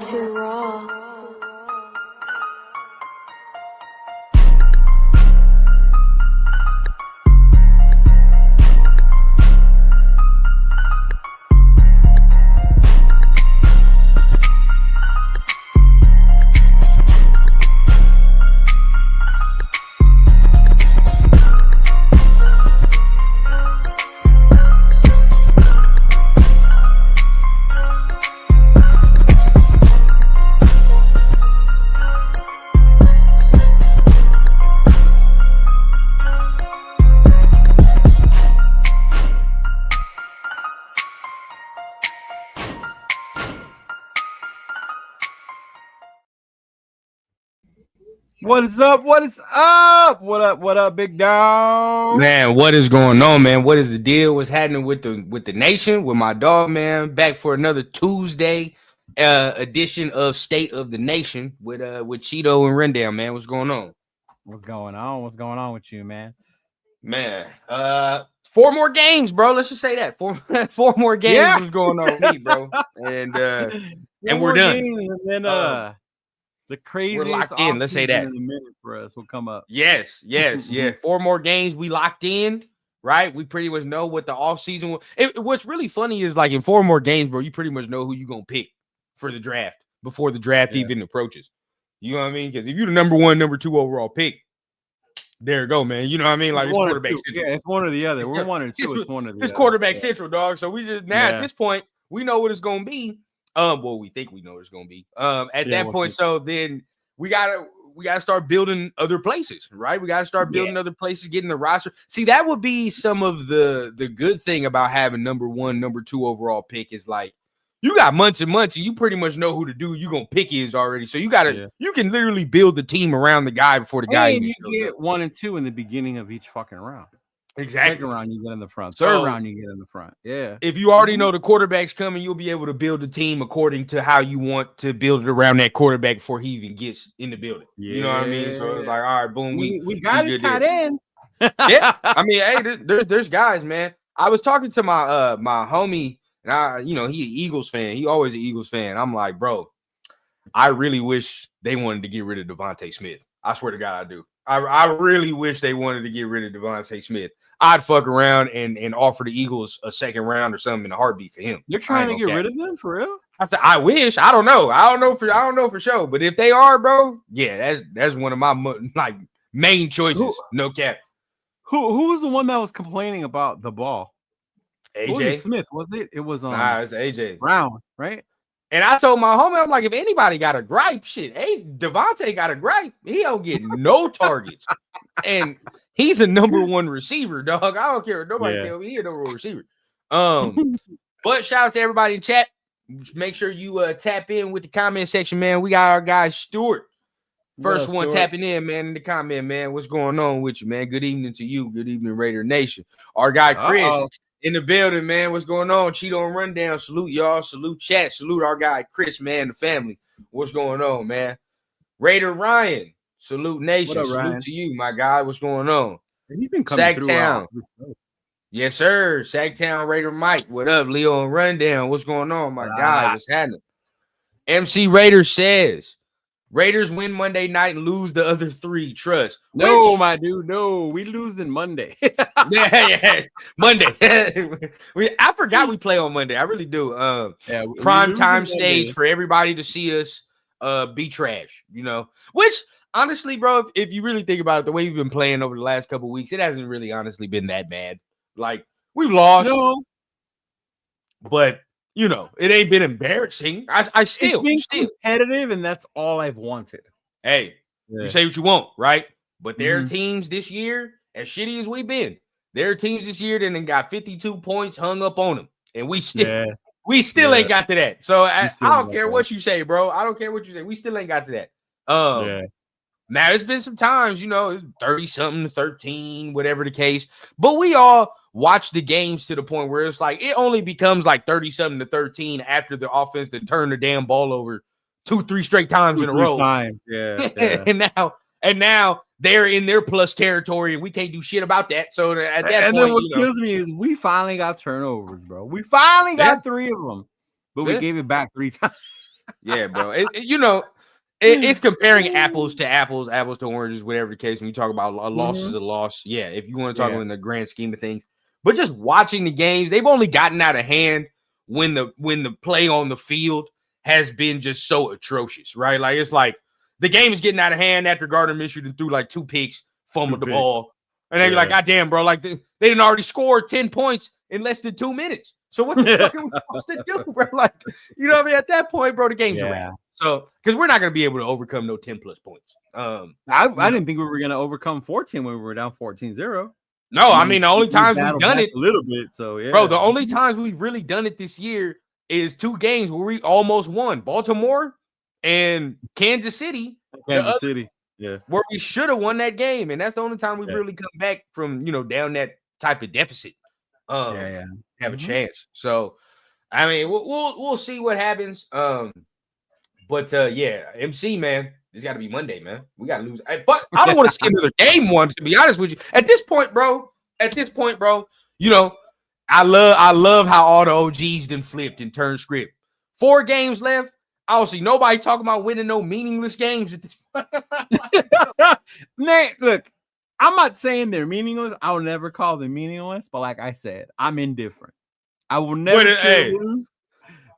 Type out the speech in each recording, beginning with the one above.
too raw. What is up? What is up? What up? What up, big dog? Man, what is going on, man? What is the deal? What's happening with the nation? With my dog, man. Back for another Tuesday edition of State of the Nation with Chido and Rundown, man. What's going on? What's going on? What's going on with you, man? Man, 4 more games, bro. Let's just say that. Four more games was going on with me, bro. And we're done. And then the craziest we're locked in. Let's say that in a minute for us will come up. Yes. 4 more games. We locked in, right? We pretty much know what the offseason was. What's really funny is like in 4 more games, bro, you pretty much know who you're gonna pick for the draft before the draft even approaches. You know what I mean? Because if you're the number 1, number 2 overall pick, there you go, man. You know what I mean? Like it's quarterback central. Yeah, it's one or the other. We're 1 or 2. It's one or the other. It's quarterback central, dog. So we just now at this point, we know what it's gonna be. Well, we think we know what it's gonna be. At that point, so then we gotta start building other places, right? We gotta start building other places, getting the roster. See, that would be some of the good thing about having number 1, number 2 overall pick is like you got months and months, and you pretty much know who to do. You gonna pick is already, so you gotta you can literally build the team around the guy before the guy even shows get up. 1 and 2 in the beginning of each fucking round. Exactly. Second round you get in the front. So, third round you get in the front. Yeah. If you already know the quarterback's coming, you'll be able to build the team according to how you want to build it around that quarterback before he even gets in the building. Yeah. You know what I mean? So it's like, all right, boom, we got it tied in. Yeah. I mean, hey, there's guys, man. I was talking to my my homie, and he an Eagles fan. He always an Eagles fan. I'm like, bro, I really wish they wanted to get rid of Devontae Smith. I swear to God, I do. I really wish they wanted to get rid of Devontae Smith. I'd fuck around and offer the Eagles a second round or something in a heartbeat for him. You're trying to get rid of them for real? I said, I wish. I don't know for sure. But if they are, bro, yeah, that's one of my main choices. No cap. Who was the one that was complaining about the ball? AJ Smith, was it? It was it's AJ Brown, right? And I told my homie, I'm like, if anybody got a gripe, shit, hey, Devontae got a gripe. He don't get no targets. And he's a number 1 receiver, dog. I don't care. Nobody tell me he's a number 1 receiver. But shout out to everybody in chat. Make sure you tap in with the comment section, man. We got our guy Stuart. First one tapping in, man, in the comment, man. What's going on with you, man? Good evening to you. Good evening, Raider Nation. Our guy Chris. In the building, man. What's going on? Chido and Rundown. Salute y'all. Salute chat. Salute our guy Chris, man. The family. What's going on, man? Raider Ryan. Salute Nation. Salute Ryan? To you, my guy. What's going on? He's been coming Sacktown. Yes, sir. Sacktown Raider Mike. What up, Leo and Rundown? What's going on, my guy? What's happening? MC Raider says Raiders win Monday night and lose the other 3. Trust. No, my dude. No, we lose in Monday. yeah. Monday. I forgot we play on Monday. I really do. Prime time stage for everybody to see us be trash, which honestly, bro, if you really think about it, the way we've been playing over the last couple of weeks, it hasn't really honestly been that bad. Like we've lost, but it ain't been embarrassing. I still competitive, and that's all I've wanted. Hey, you say what you want, right? But there are teams this year, as shitty as we've been, there are teams this year that got 52 points hung up on them, and we still ain't got to that. So I don't care what you say, bro. I don't care what you say. We still ain't got to that. Now it's been some times, it's 30-something to 13, whatever the case. But we all watch the games to the point where it's like it only becomes like 30-something to 13 after the offense that turned the damn ball over 2-3 straight times in a row. Yeah. and now they're in their plus territory, and we can't do shit about that. So at that point, and then what kills me is we finally got turnovers, bro. We finally got 3 of them, but we gave it back 3 times. Yeah, bro. It's comparing apples to apples, apples to oranges, whatever the case. When you talk about a loss is a loss, yeah. If you want to talk in the grand scheme of things, but just watching the games, they've only gotten out of hand when the play on the field has been just so atrocious, right? Like it's like the game is getting out of hand after Gardner Minshew threw like 2 picks, fumbled the ball, and then you're like, God damn, bro, like they didn't already score 10 points in less than 2 minutes. So what the fuck are we supposed to do, bro? Like, you know what I mean? At that point, bro, the game's around. So, because we're not going to be able to overcome no 10 plus points. I didn't think we were going to overcome 14 when we were down 14-0. No, I mean, the only times we've done it a little bit. So, yeah. Bro, the only times we've really done it this year is 2 games where we almost won. Baltimore and Kansas City. Kansas City. Yeah. Where we should have won that game. And that's the only time we've really come back from, down that type of deficit. Have a chance. So, I mean, we'll see what happens. But MC, man, it's got to be Monday, man. We got to lose. But I don't want to see another game one, to be honest with you. At this point, bro, I love how all the OGs done flipped and turned script. 4 games left. I don't see nobody talking about winning no meaningless games at this point. Man, look, I'm not saying they're meaningless. I'll never call them meaningless. But like I said, I'm indifferent. I will never lose.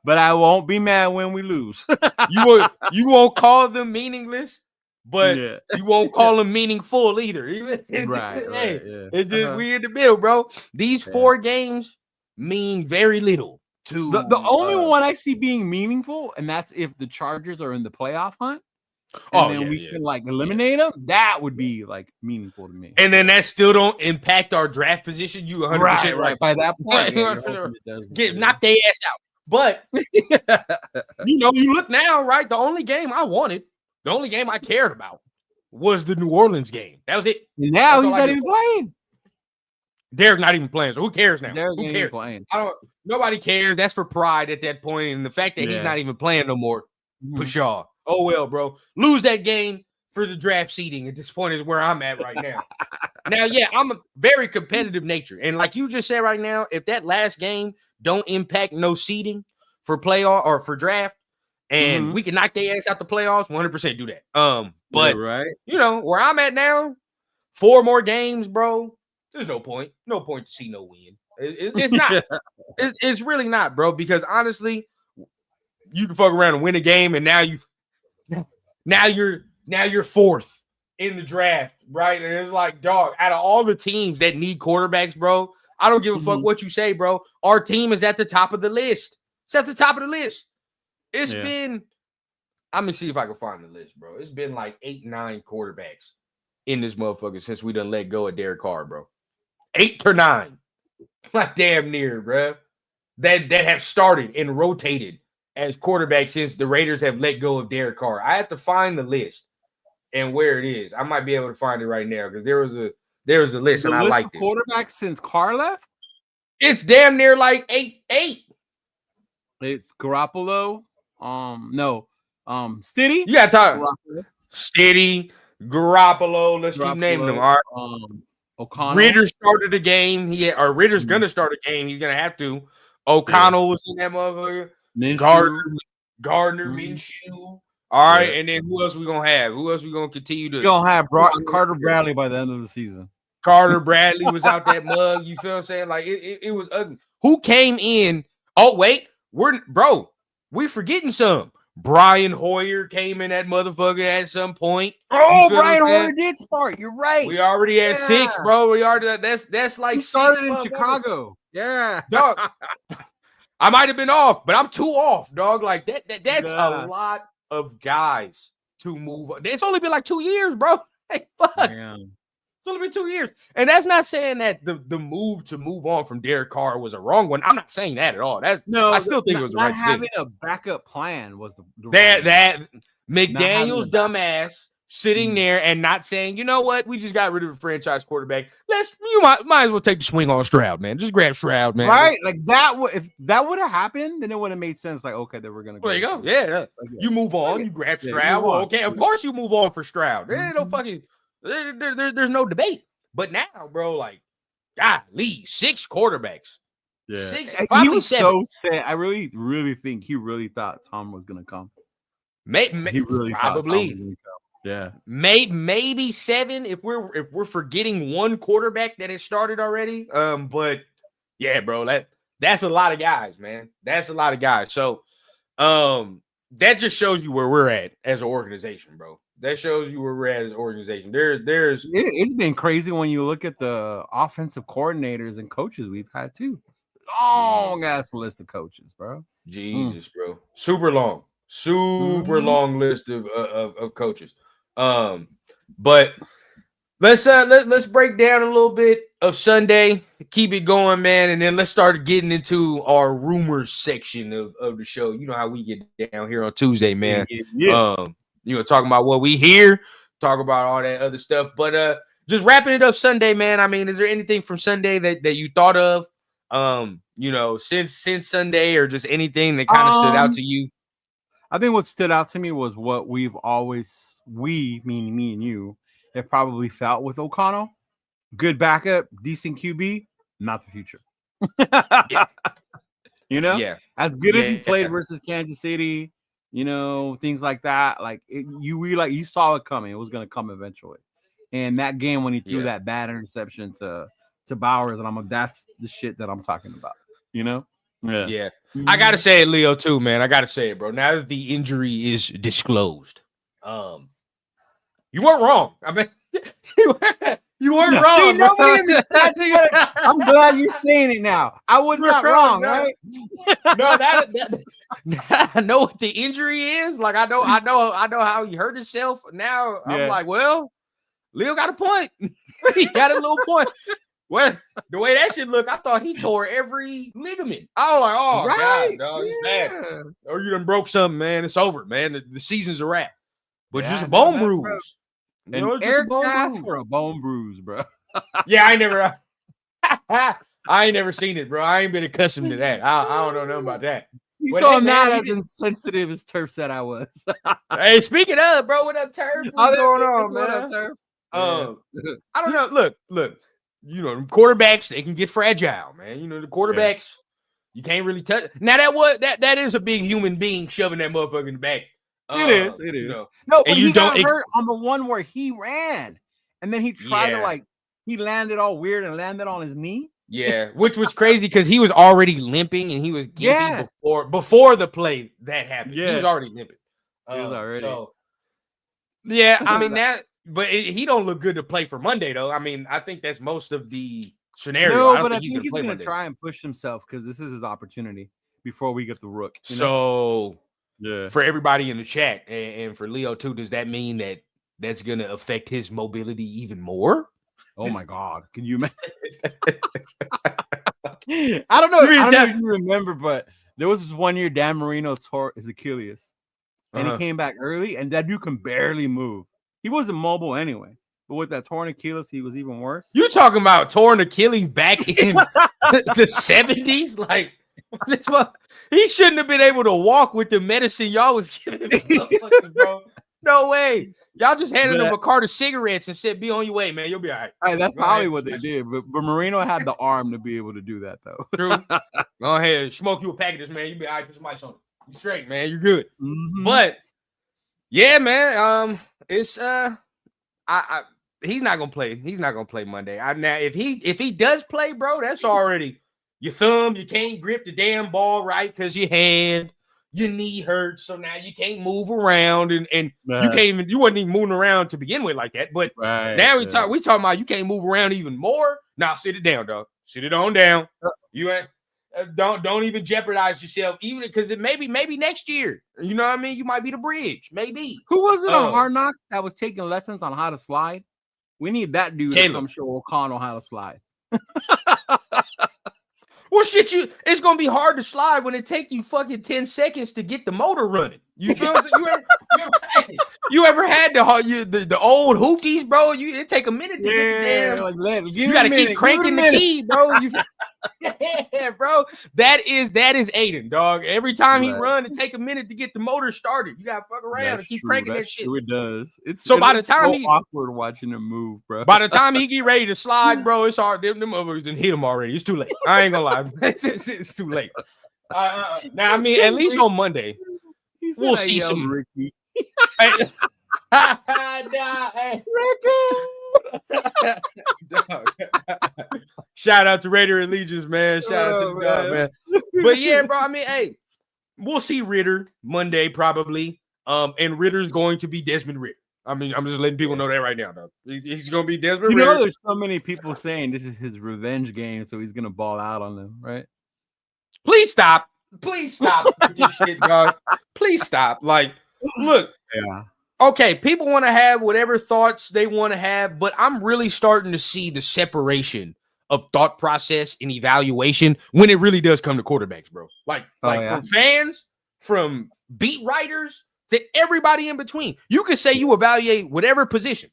But I won't be mad when we lose. You won't call them meaningless, but you won't call them meaningful either. It's just we in the middle, bro. These 4 games mean very little to the only one I see being meaningful, and that's if the Chargers are in the playoff hunt. And then we can like eliminate them. That would be like meaningful to me. And then that still don't impact our draft position. You 100% right. By that point, knock their ass out. But you look now, right? The only game I wanted, the only game I cared about was the New Orleans game. That was it. Now he's not even playing. Derek's not even playing. So who cares now? Derek who cares? Playing. Nobody cares. That's for pride at that point. And the fact that he's not even playing no more, Pshaw. Oh well, bro. Lose that game for the draft seeding at this point is where I'm at right now. Now, I'm a very competitive nature. And like you just said right now, if that last game don't impact no seeding for playoff or for draft, and we can knock their ass out the playoffs, 100% do that. But where I'm at now, 4 more games, bro. There's no point. No point to see no win. It's not. It's really not, bro. Because honestly, you can fuck around and win a game, and now you're 4th in the draft, right? And it's like, dog, out of all the teams that need quarterbacks, bro, I don't give a fuck what you say, bro. Our team is at the top of the list. It's at the top of the list. It's been, I'm gonna see if I can find the list, bro. It's been like 8, 9 quarterbacks in this motherfucker since we done let go of Derek Carr, bro. 8 or 9, like damn near, bro. That have started and rotated as quarterbacks since the Raiders have let go of Derek Carr. I have to find the list and where it is. I might be able to find it right now because there was a list and I liked it. Quarterbacks since Carr left? It's damn near like 8. It's Garoppolo. Stiddy. You got time. Stiddy, Garoppolo. Let's keep naming them. All right. O'Connell. Ritter started the game. Ritter's gonna start a game. He's gonna have to. O'Connell was in that motherfucker. Gardner Minshew. All right, and then who else we gonna have? Who else we gonna continue to? We're gonna have Carter Bradley by the end of the season. Carter Bradley was out that mug. You feel what I'm saying? Like it was ugly. Who came in? Oh wait, we forgetting some. Brian Hoyer came in that motherfucker at some point. Oh, Brian Hoyer did start. You're right. We already had 6, bro. We already that's like he started in Chicago. Yeah, dog. I might have been off, but I'm too off, dog. Like that's a lot of guys to move on. It's only been like 2 years, bro. Hey, fuck. Damn. It's only been 2 years. And that's not saying that the move to move on from Derek Carr was a wrong one. I'm not saying that at all. I still think it was the right decision. Having a backup plan was the that McDaniel's dumbass sitting there and not saying, you know what, we just got rid of a franchise quarterback. You might as well take the swing on Stroud, man. Just grab Stroud, man. Right? Like that. If that would have happened, then it would have made sense. Like, okay, then we're gonna go. There you go. Yeah. You move on. You grab Stroud. Well, okay, of course you move on for Stroud. There ain't no fucking. There's no debate. But now, bro, like, golly, 6 quarterbacks. Yeah. 6, he was 7. So sad. I really think he really thought Tom was gonna come. He really probably. Yeah. Maybe 7 if we're forgetting one quarterback that has started already. But yeah, bro, that's a lot of guys, man. That's a lot of guys. So that just shows you where we're at as an organization, bro. That shows you where we're at as an organization. It's been crazy when you look at the offensive coordinators and coaches we've had too. Long ass list of coaches, bro. Jesus, bro. Super long list of coaches. But let's break down a little bit of Sunday, keep it going, man, and then let's start getting into our rumors section of the show. You know how we get down here on Tuesday, man. Yeah. Talking about what we hear, talk about all that other stuff. But just wrapping it up Sunday, man. I mean, is there anything from Sunday that you thought of? Since Sunday, or just anything that kind of stood out to you? I think what stood out to me was what we've always, meaning me and you, have probably felt with O'Connell. Good backup, decent QB, not the future. Yeah. As good as he played versus Kansas City, things like that. Like you saw it coming. It was going to come eventually. And that game when he threw that bad interception to Bowers, and that's the shit that I'm talking about. Yeah. Mm-hmm. I gotta say it, Leo, too, man. I gotta say it, bro. Now that the injury is disclosed, you weren't wrong. I mean, you weren't wrong. See, I'm glad you're saying it now. I was not wrong, right? No, I know what the injury is. Like I know how he hurt himself. Now I'm like, well, Leo got a point. He got a little point. Well, the way that shit look, I thought he tore every ligament. I was like, oh, God, dog, it's bad. Or you done broke something, man. It's over, man. The season's a wrap. But just a bone bruise. And Eric asked for a bone bruise, bro. Yeah, I ain't never seen it, bro. I ain't been accustomed to that. I don't know nothing about that. You saw I'm not as insensitive as Turf said I was. Hey, speaking of, bro, what up, Turf? What's going on, man? What up, Turf? I don't know. Look. Quarterbacks, they can get fragile, man. The quarterbacks, you can't really touch. Now that is a big human being shoving that motherfucker in the back. It is. No, but he got hurt on the one where he ran, and then he tried to he landed all weird and landed on his knee. Yeah, which was crazy because he was already limping and he was gimpy before the play that happened. Yeah. He was already limping. He was already. So, yeah, I mean that. But he don't look good to play for Monday, though. I mean, I think that's most of the scenario. No, I think he's going to try and push himself because this is his opportunity before we get the rook. So, for everybody in the chat and for Leo, too, does that mean that's going to affect his mobility even more? Oh, my God. Can you imagine? I don't know if you remember, but there was this one year Dan Marino tore his Achilles. And he came back early, and that dude can barely move. He wasn't mobile anyway, but with that torn Achilles, he was even worse. You talking about torn Achilles back in the 70s? Like, he shouldn't have been able to walk with the medicine y'all was giving him, bro. No way. Y'all just handed him a cart of cigarettes and said, be on your way, man. You'll be all right. Hey, that's probably what they did. But Marino had the arm to be able to do that, though. True. Go ahead. Smoke you a pack of this, man. You'll be all right. Put some ice on it. You straight, man. You're good. Mm-hmm. But, yeah, man. It's he's not gonna play. He's not gonna play Monday. Now if he does play, bro, that's already your thumb. You can't grip the damn ball right because your hand, your knee hurts. So now you can't move around and you wasn't even moving around to begin with like that. But now we talking about you can't move around even more. Now sit it down, dog. Sit it on down. You ain't. Don't even jeopardize yourself, even because it maybe next year. You know what I mean? You might be the bridge, maybe. Who was it on Hard Knocks that was taking lessons on how to slide? We need that dude to come show O'Connell how to slide. Well, shit, it's gonna be hard to slide when it take you fucking 10 seconds to get the motor running. You feel me? You ever had the old hookies, bro? It take a minute to get the damn. You gotta keep cranking the key, bro. Yeah, bro. That is Aiden, dog. Every time he run, it take a minute to get the motor started. You gotta fuck around and keep cranking that shit. True, it does. It's by the time so awkward watching him move, bro. By the time he get ready to slide, bro, it's hard. Them motherfuckers done hit him already. It's too late. I ain't gonna lie. It's too late. Now, I mean, at least on Monday. We'll see some Ricky. Shout out to Raider Allegiance, man. Shout out to the dog, man. But yeah, bro. I mean, hey, we'll see Ritter Monday probably. And Ritter's going to be Desmond Ritter. I mean, I'm just letting people know that right now, though. He's going to be Desmond Ritter. There's so many people saying this is his revenge game, so he's going to ball out on them, right? Please stop. Please stop with this shit, dog. Please stop. Like, look. Yeah. Okay, people want to have whatever thoughts they want to have, but I'm really starting to see the separation of thought process and evaluation when it really does come to quarterbacks, bro. From fans, from beat writers, to everybody in between. You can say you evaluate whatever position,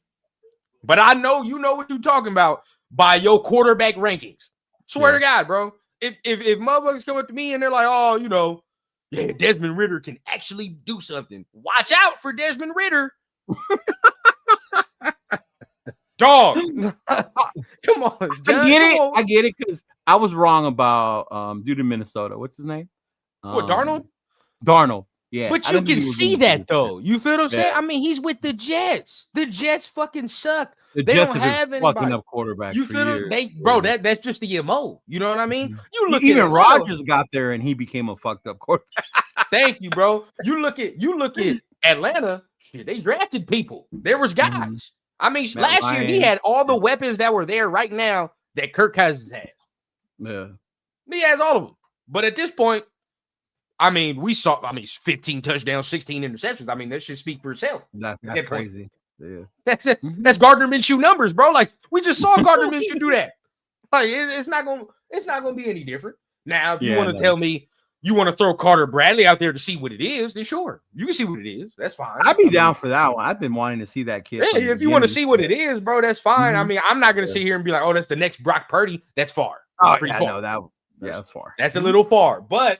but I know you know what you're talking about by your quarterback rankings. Swear to God, bro. If motherfuckers come up to me and they're like, oh, you know, yeah, Desmond Ritter can actually do something. Watch out for Desmond Ritter. Dog. Come on, John. I get it because I was wrong about dude in Minnesota. What's his name? Darnold? Darnold. Yeah. But you can see that though. You feel what I'm saying? I mean, he's with the Jets. The Jets fucking suck. They Jets don't have anybody. Fucking up quarterbacks. You feel it? That's just the MO. You know what I mean? You look even Rodgers got there and he became a fucked up quarterback. Thank you, bro. You look at Atlanta. Shit, they drafted people. There was guys. I mean, last year he had all the weapons that were there right now that Kirk Cousins has. Yeah, he has all of them. But at this point, I mean, 15 touchdowns, 16 interceptions. I mean, that should speak for itself. That's crazy. Yeah, that's it. That's Gardner Minshew numbers, bro. Like we just saw Gardner Minshew do that. Like it's not gonna be any different. Now, if you want to tell me you want to throw Carter Bradley out there to see what it is, then sure, you can see what it is. That's fine. I'd be down for that one. I've been wanting to see that kid. Yeah, if you want to see what it is, bro, that's fine. I mean, I'm not gonna sit here and be like, oh, that's the next Brock Purdy. That's far. That's pretty far. That's far. That's a little far, but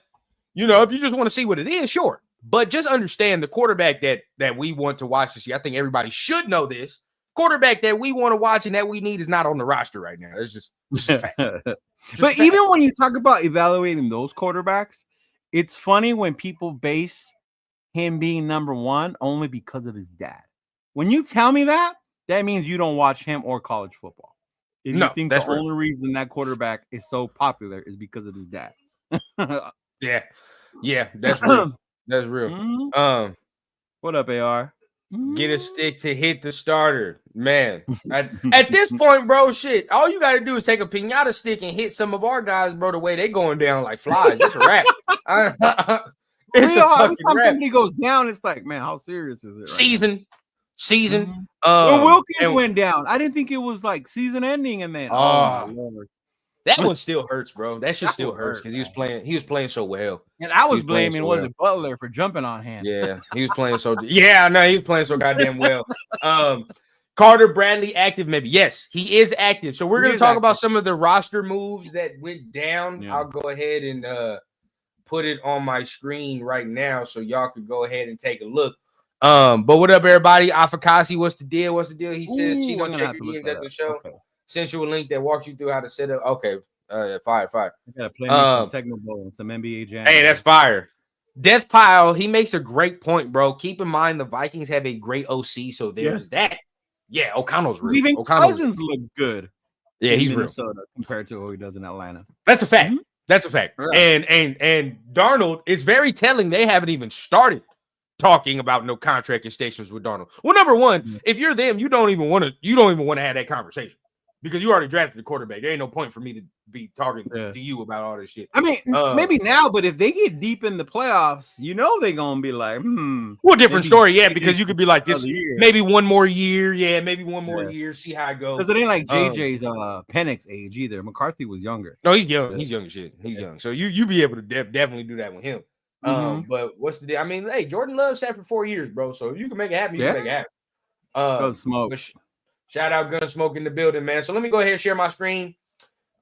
you know, if you just want to see what it is, sure. But just understand the quarterback that we want to watch this year. I think everybody should know this. Quarterback that we want to watch and that we need is not on the roster right now. It's just a fact. But even when you talk about evaluating those quarterbacks, it's funny when people base him being number one only because of his dad. When you tell me that means you don't watch him or college football. If you think the only reason that quarterback is so popular is because of his dad. Yeah, that's real. That's real. Mm-hmm. What up, AR? Get a stick to hit the starter, man. At this point, bro, shit. All you gotta do is take a piñata stick and hit some of our guys, bro. The way they going down like flies, it's a wrap. It's a fucking wrap. Somebody goes down, it's like, man, how serious is it? Right season. Mm-hmm. When Wilkins went down, I didn't think it was like season ending, and then that one still hurts, bro. That shit still hurts because he was playing so well. And I was blaming Butler for jumping on him. Yeah, he was playing so he was playing so goddamn well. Carter Bradley active, maybe. Yes, he is active. So we're gonna talk about some of the roster moves that went down. Yeah. I'll go ahead and put it on my screen right now so y'all could go ahead and take a look. But what up, everybody? Afakasi, what's the deal? He says, Chido, check your DMs at the show. Okay. Sent you a link that walks you through how to set up. Okay, fire. I gotta play some Techno and some NBA Jam. Hey, that's fire. Death Pile, he makes a great point, bro. Keep in mind the Vikings have a great OC, so there's that. Yeah, O'Connell's real. Even Cousins looks good. Yeah, he's Minnesota real compared to what he does in Atlanta. That's a fact. Mm-hmm. That's a fact. Right. And Darnold, it's very telling they haven't even started talking about no contract extensions with Darnold. Well, number one, if you're them, you don't even want to have that conversation. Because you already drafted the quarterback. There ain't no point for me to be talking to you about all this shit. I mean, maybe now, but if they get deep in the playoffs, you know they're going to be like, Well, different story, because you could be like this, maybe one more year. Yeah, maybe one more year, see how it goes. Because it ain't like JJ's Penix age either. McCarthy was younger. No, he's young. He's young as shit. He's young. So you be able to definitely do that with him. But what's the deal? I mean, hey, Jordan Love sat for 4 years, bro. So if you can make it happen, you can make it happen. Go smoke. Shout out Gunsmoke in the building, man. So let me go ahead and share my screen.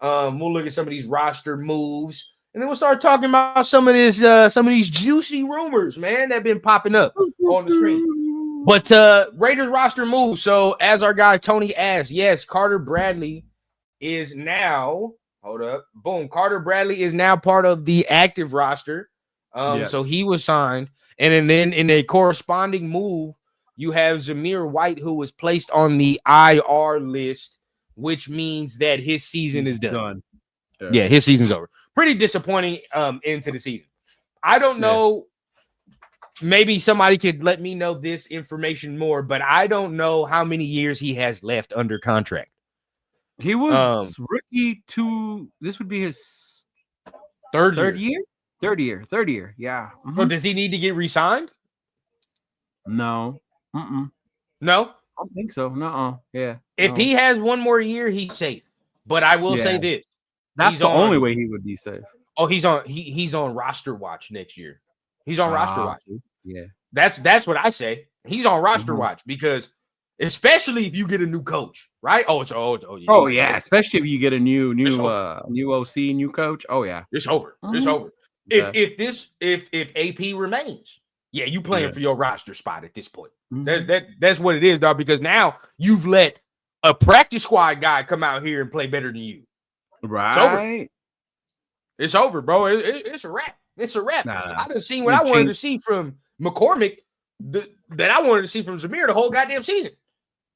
We'll look at some of these roster moves, and then we'll start talking about some of these juicy rumors, man, that have been popping up on the screen. But Raiders roster moves. So as our guy Tony asked, yes, Carter Bradley is now. Hold up, boom. Carter Bradley is now part of the active roster. So he was signed, and then in a corresponding move, you have Zamir White, who was placed on the IR list, which means that his season is done. Yeah, his season's over. Pretty disappointing end to the season. I don't know. Maybe somebody could let me know this information more, but I don't know how many years he has left under contract. He was rookie to this would be his third year. Third year. Yeah. So does he need to get re-signed? No. No? I don't think so. No. Yeah. If he has one more year, he's safe. But I will say this. That's the only way he would be safe. Oh, he's on roster watch next year. He's on roster watch. Yeah. That's what I say. He's on roster watch because especially if you get a new coach, right? Especially if you get a new OC, new coach. Oh yeah. It's over. It's over. If AP remains, you playing for your roster spot at this point. That's what it is, dog, because now you've let a practice squad guy come out here and play better than you. Right. It's over, bro. It's a wrap. It's a wrap. I done seen what I wanted to see from McCormick that I wanted to see from Zamir the whole goddamn season.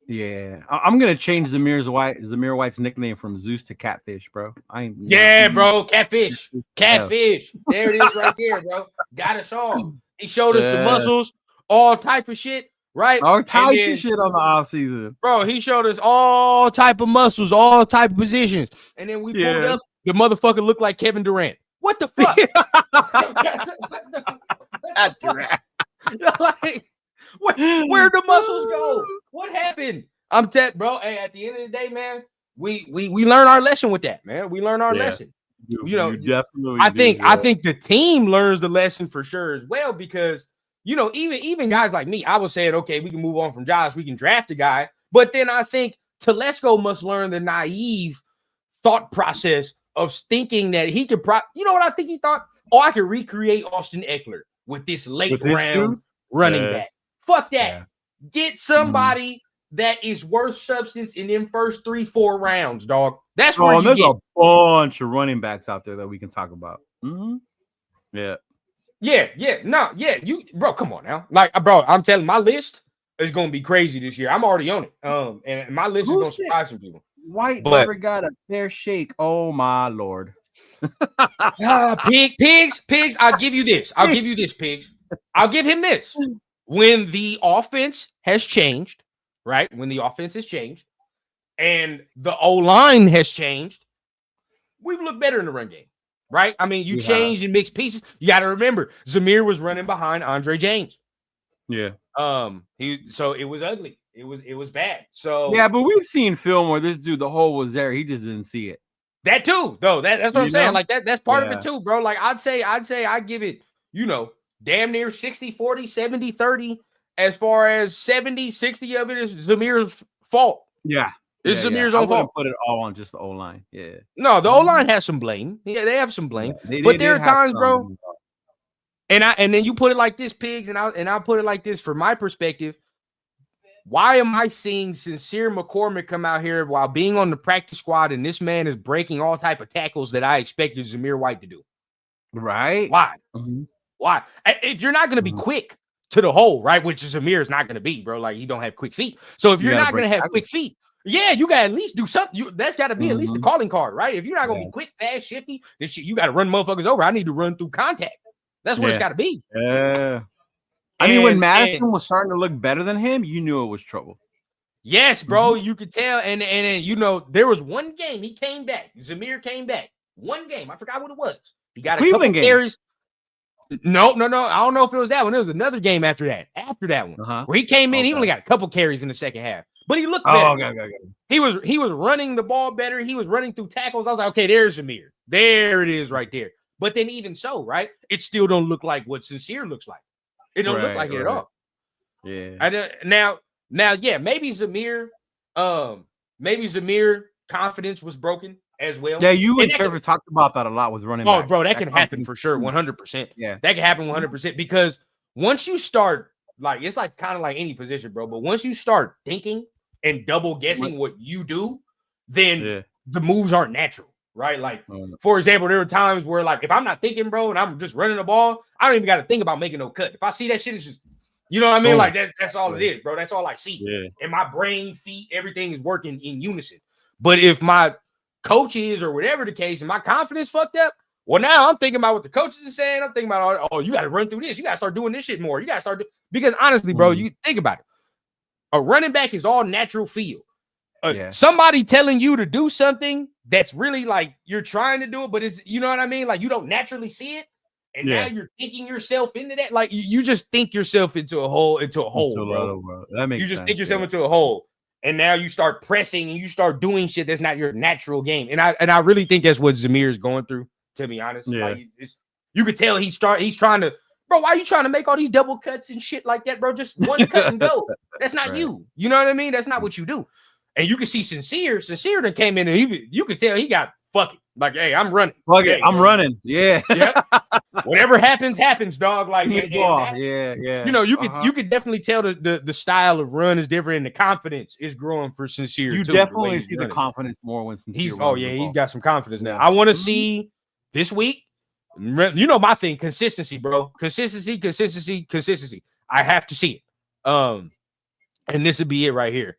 Yeah. I'm gonna change Zamir White's nickname from Zeus to Catfish, bro. Bro. Catfish. Catfish. There it is right there, bro. Got us all. He showed us the muscles, all type of shit, right? All types of shit on the offseason. Bro, he showed us all type of muscles, all type of positions. And then we pulled up, the motherfucker looked like Kevin Durant. What the fuck? Like, where'd the muscles go? What happened? Bro. Hey, at the end of the day, man, we learn our lesson with that, man. We learn our lesson. You definitely. I think the team learns the lesson for sure as well because even guys like me, I was saying, okay, we can move on from Josh, we can draft a guy, but then I think Telesco must learn the naive thought process of thinking that he could. You know what I think he thought? Oh, I could recreate Austin Eckler with this late round running back. Fuck that. Yeah. Get somebody that is worth substance in them first 3-4 rounds, dog. That's where you there's get a bunch of running backs out there that we can talk about. Yeah. You, bro, come on now. Like, bro, I'm telling you, my list is gonna be crazy this year. I'm already on it. And my list is gonna surprise some people. White never got a fair shake. Oh my lord. Pigs. I'll give you this, Pigs. I'll give him this. When the offense has changed, right? When the offense has changed and the O-line has changed, we've looked better in the run game, right? I mean, you change and mix pieces. You got to remember, Zamir was running behind Andre James. Yeah. So it was ugly. It was bad. So yeah, but we've seen film where this dude, the hole was there. He just didn't see it. That too, though. That's what I'm saying. Like that's part of it too, bro. Like I'd say I give it, damn near 60-40, 70-30. As far as 70-60 of it is Zamir's fault. Yeah. It's Zamir's own fault. Put it all on just the O-line. Yeah. No, the O-line has some blame. Yeah, they have some blame. But there are times, bro. And then you put it like this, Pigs, and I'll put it like this from my perspective. Why am I seeing Sincere McCormick come out here while being on the practice squad and this man is breaking all type of tackles that I expected Zamir White to do? Right. Why? Why? If you're not going to be quick to the hole, right, which Zamir is not going to be, bro, like he don't have quick feet. So if you're not going to have quick feet, you got to at least do something. That's got to be at least the calling card, right? If you're not going to be quick, fast, shifty, then shit, you got to run motherfuckers over. I need to run through contact. That's what it's got to be. Yeah. I mean, when Madison was starting to look better than him, you knew it was trouble. Yes, bro, you could tell. And there was one game he came back. Zamir came back. One game. I forgot what it was. He got a couple carries. No. I don't know if it was that one. It was another game after that. After that one, where he came in, he only got a couple carries in the second half, but he looked better. Okay. He was running the ball better. He was running through tackles. I was like, okay, there's Zamir. There it is, right there. But then even so, right, it still don't look like what Sincere looks like. It don't look like it at all. Yeah. Now, maybe Zamir confidence was broken as well. Yeah, you and Trevor talked about that a lot with running backs. Oh, bro, that can happen for sure, 100%. Yeah, that can happen 100% because once you start, like, it's like kind of like any position, bro. But once you start thinking and double guessing what you do, then the moves aren't natural. right? Like, for example, there are times where, like, if I'm not thinking, bro, and I'm just running the ball, I don't even got to think about making no cut. If I see that shit, it's just, you know what I mean? Like, that's all it is, bro. That's all I see. Yeah. And my brain, feet, everything is working in unison. But if my coach is, or whatever the case, and my confidence fucked up, well, now I'm thinking about what the coaches are saying. I'm thinking about, oh, you got to run through this. You got to start doing this shit more. You got to start because honestly, bro, you think about it. A running back is all natural feel. Somebody telling you to do something that's really like you're trying to do it, but it's, you know what I mean? Like you don't naturally see it. And now you're thinking yourself into that. Like you just think yourself into a hole, bro. That makes sense. You just think yourself into a hole. And now you start pressing and you start doing shit that's not your natural game. And I really think that's what Zamir is going through, to be honest. Yeah. Like you could tell he's trying to, bro, why are you trying to make all these double cuts and shit like that, bro? Just one cut and go. That's not you. You know what I mean? That's not what you do. And you can see Sincere that came in and you could tell he got fuck it. Like, hey, I'm running. Fuck it, I'm running. Yeah. Whatever happens, dog. Like, yeah. You know, you could definitely tell the style of run is different and the confidence is growing for Sincere. You definitely see the confidence more when Sincere. He's got some confidence now. I want to see this week. You know my thing, consistency, bro. Consistency. I have to see it. And this would be it right here.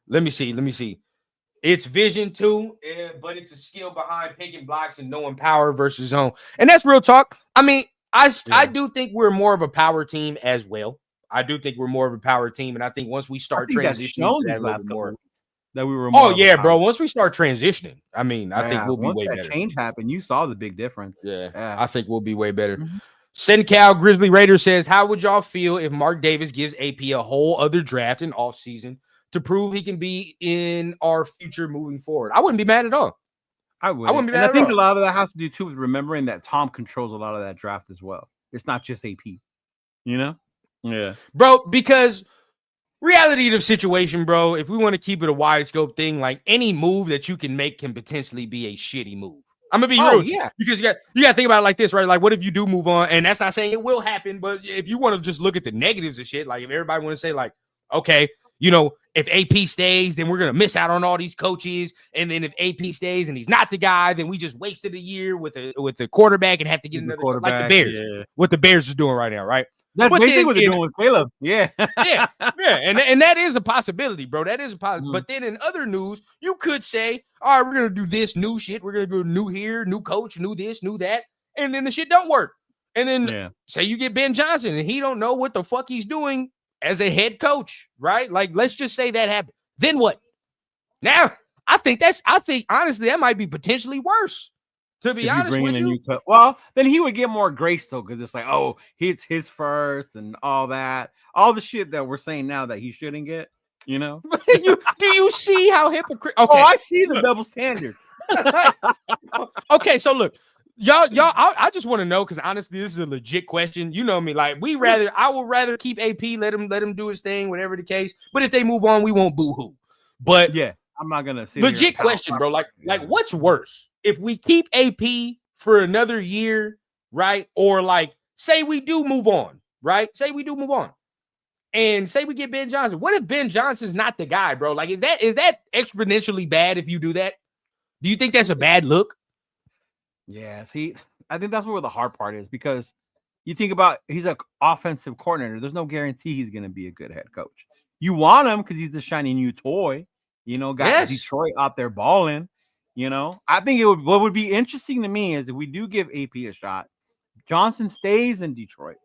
Let me see. It's vision too, but it's a skill behind picking blocks and knowing power versus zone. And that's real talk. I mean, I do think we're more of a power team as well. I do think we're more of a power team, and I think once we start transitioning to that a little more, that we were more bro. Once we start transitioning, I mean, I think we'll be way better. Change happened. You saw the big difference. Yeah. I think we'll be way better. Sencal Grizzly Raider says, how would y'all feel if Mark Davis gives AP a whole other draft in offseason to prove he can be in our future moving forward? I wouldn't be mad at all. I wouldn't be mad at all. I think a lot of that has to do too with remembering that Tom controls a lot of that draft as well. It's not just AP, you know? Yeah. Bro, because reality of the situation, bro, if we want to keep it a wide scope thing, like any move that you can make can potentially be a shitty move. I'm gonna be real, because you got to think about it like this, right? Like, what if you do move on? And that's not saying it will happen, but if you want to just look at the negatives of shit, like if everybody want to say, like, okay, you know, if AP stays, then we're gonna miss out on all these coaches, and then if AP stays and he's not the guy, then we just wasted a year with the quarterback and have to get another quarterback, like the Bears, what the Bears is doing right now, right? That's basically what they're doing with Caleb. Yeah. And that is a possibility, bro. That is a possibility. But then in other news, you could say, all right, we're going to do this new shit. We're going to go new here, new coach, new this, new that. And then the shit don't work. And then say you get Ben Johnson and he don't know what the fuck he's doing as a head coach, right? Like, let's just say that happened. Then what? Now, I think honestly, that might be potentially worse. To be honest with you, well, then he would get more grace though, because it's like, oh, it's his first and all that, all the shit that we're saying now that he shouldn't get, you know. Do you see how hypocritical? Okay. Oh, I see the double standard. Okay, so look, y'all, I just want to know, because honestly, this is a legit question. You know me, like I would rather keep AP, let him do his thing, whatever the case. But if they move on, we won't boo-hoo. But yeah, I'm not gonna say legit question, bro. Like what's worse? If we keep AP for another year, right? Or like, say we do move on, right? Say we do move on. And say we get Ben Johnson. What if Ben Johnson's not the guy, bro? Like, is that exponentially bad if you do that? Do you think that's a bad look? Yeah, see, I think that's where the hard part is, because you think about, he's an offensive coordinator. There's no guarantee he's going to be a good head coach. You want him because he's the shiny new toy, you know, got Detroit out there balling. You know, I think what would be interesting to me is if we do give AP a shot, Johnson stays in Detroit.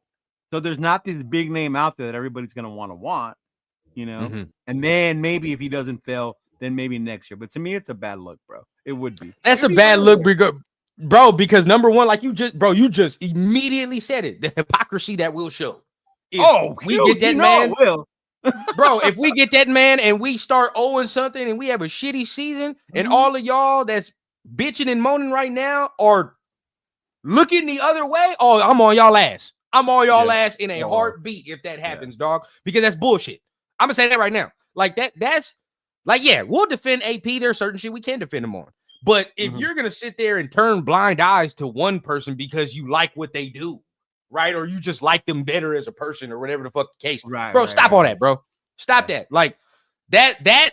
So there's not this big name out there that everybody's going to want, you know, and then maybe if he doesn't fail, then maybe next year. But to me, it's a bad look, bro. It would be. That's a bad look, bro, because number one, like you just immediately said it, the hypocrisy that will show. If we get that man, bro, if we get that man and we start owing something and we have a shitty season and all of y'all that's bitching and moaning right now are looking the other way, oh, I'm on y'all ass. I'm on y'all ass in a heartbeat if that happens, dog, because that's bullshit. I'm going to say that right now. Like that's like, yeah, we'll defend AP. There's certain shit we can defend him on. But if you're going to sit there and turn blind eyes to one person because you like what they do, right? Or you just like them better as a person or whatever the fuck the case. Right, bro, stop all that, bro. Stop that. Like that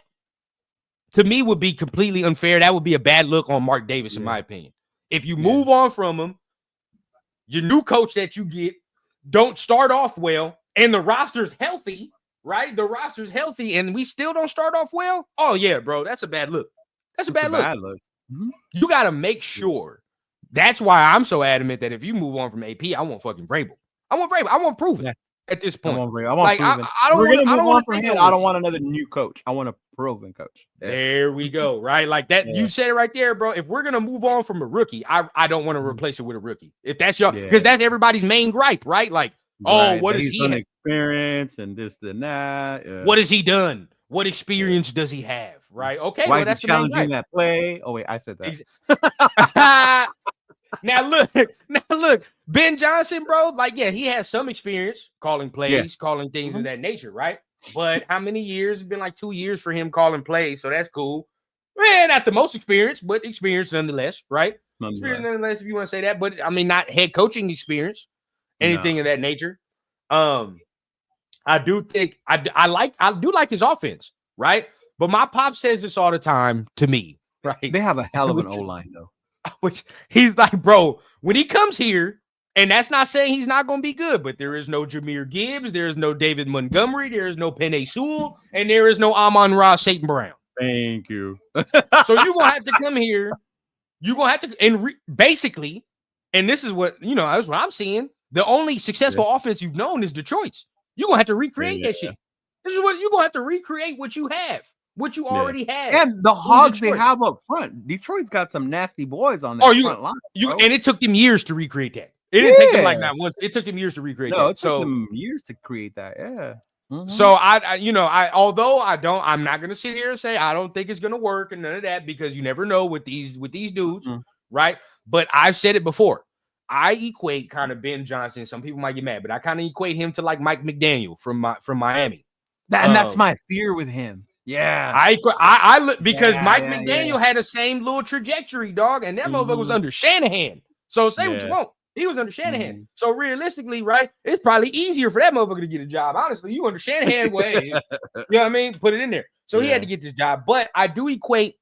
to me would be completely unfair. That would be a bad look on Mark Davis, in my opinion. If you move on from him, your new coach that you get don't start off well, and the roster's healthy, right? The roster's healthy, and we still don't start off well. Oh yeah, bro, that's a bad look. That's a bad look. Mm-hmm. You got to make sure. That's why I'm so adamant that if you move on from AP, I want fucking Vrabel. I want proven at this point. I want proven. I don't want from him. I don't want another new coach. I want a proven coach. Yeah. There we go. Right, like that. You said it right there, bro. If we're gonna move on from a rookie, I don't want to replace it with a rookie. If that's your, because that's everybody's main gripe, right? Like, what is he experience and this and that? Yeah. What has he done? What experience does he have? Right. Okay. Why is he challenging that play? Oh wait, I said that. Now look, Ben Johnson, bro. Like, he has some experience calling plays, calling things of that nature, right? But how many years? It's been like 2 years for him calling plays, so that's cool. Man, not the most experience, but experience nonetheless, right? Experience nonetheless, if you want to say that. But I mean, not head coaching experience, anything of that nature. I do think I do like his offense, right? But my pop says this all the time to me, right? They have a hell of an O-line though. Which he's like, bro, when he comes here, and that's not saying he's not going to be good, but there is no Jahmyr Gibbs, there is no David Montgomery, there is no Penei Sewell, and there is no Amon-Ra St. Brown. Thank you. So you're going to have to come here. You're going to have to, and basically, and this is what, that's what I'm seeing. The only successful offense you've known is Detroit's. You're going to have to recreate that shit. This is what you're going to have to recreate what you have. What you already had. And the hogs they have up front. Detroit's got some nasty boys on that front line. And it took them years to recreate that. It didn't take them like that once. It took them years to recreate that. It took them years to create that. Yeah. Mm-hmm. So although I'm not gonna sit here and say I don't think it's gonna work and none of that, because you never know with these dudes, right? But I've said it before. I equate kind of Ben Johnson. Some people might get mad, but I kind of equate him to like Mike McDaniel from Miami. And that's my fear with him. Yeah, I look because Mike McDaniel had the same little trajectory, dog, and that motherfucker was under Shanahan. So say what you want, he was under Shanahan. So realistically, right, it's probably easier for that motherfucker to get a job. Honestly, you under Shanahan way, you know what I mean? Put it in there. So he had to get this job, but I do equate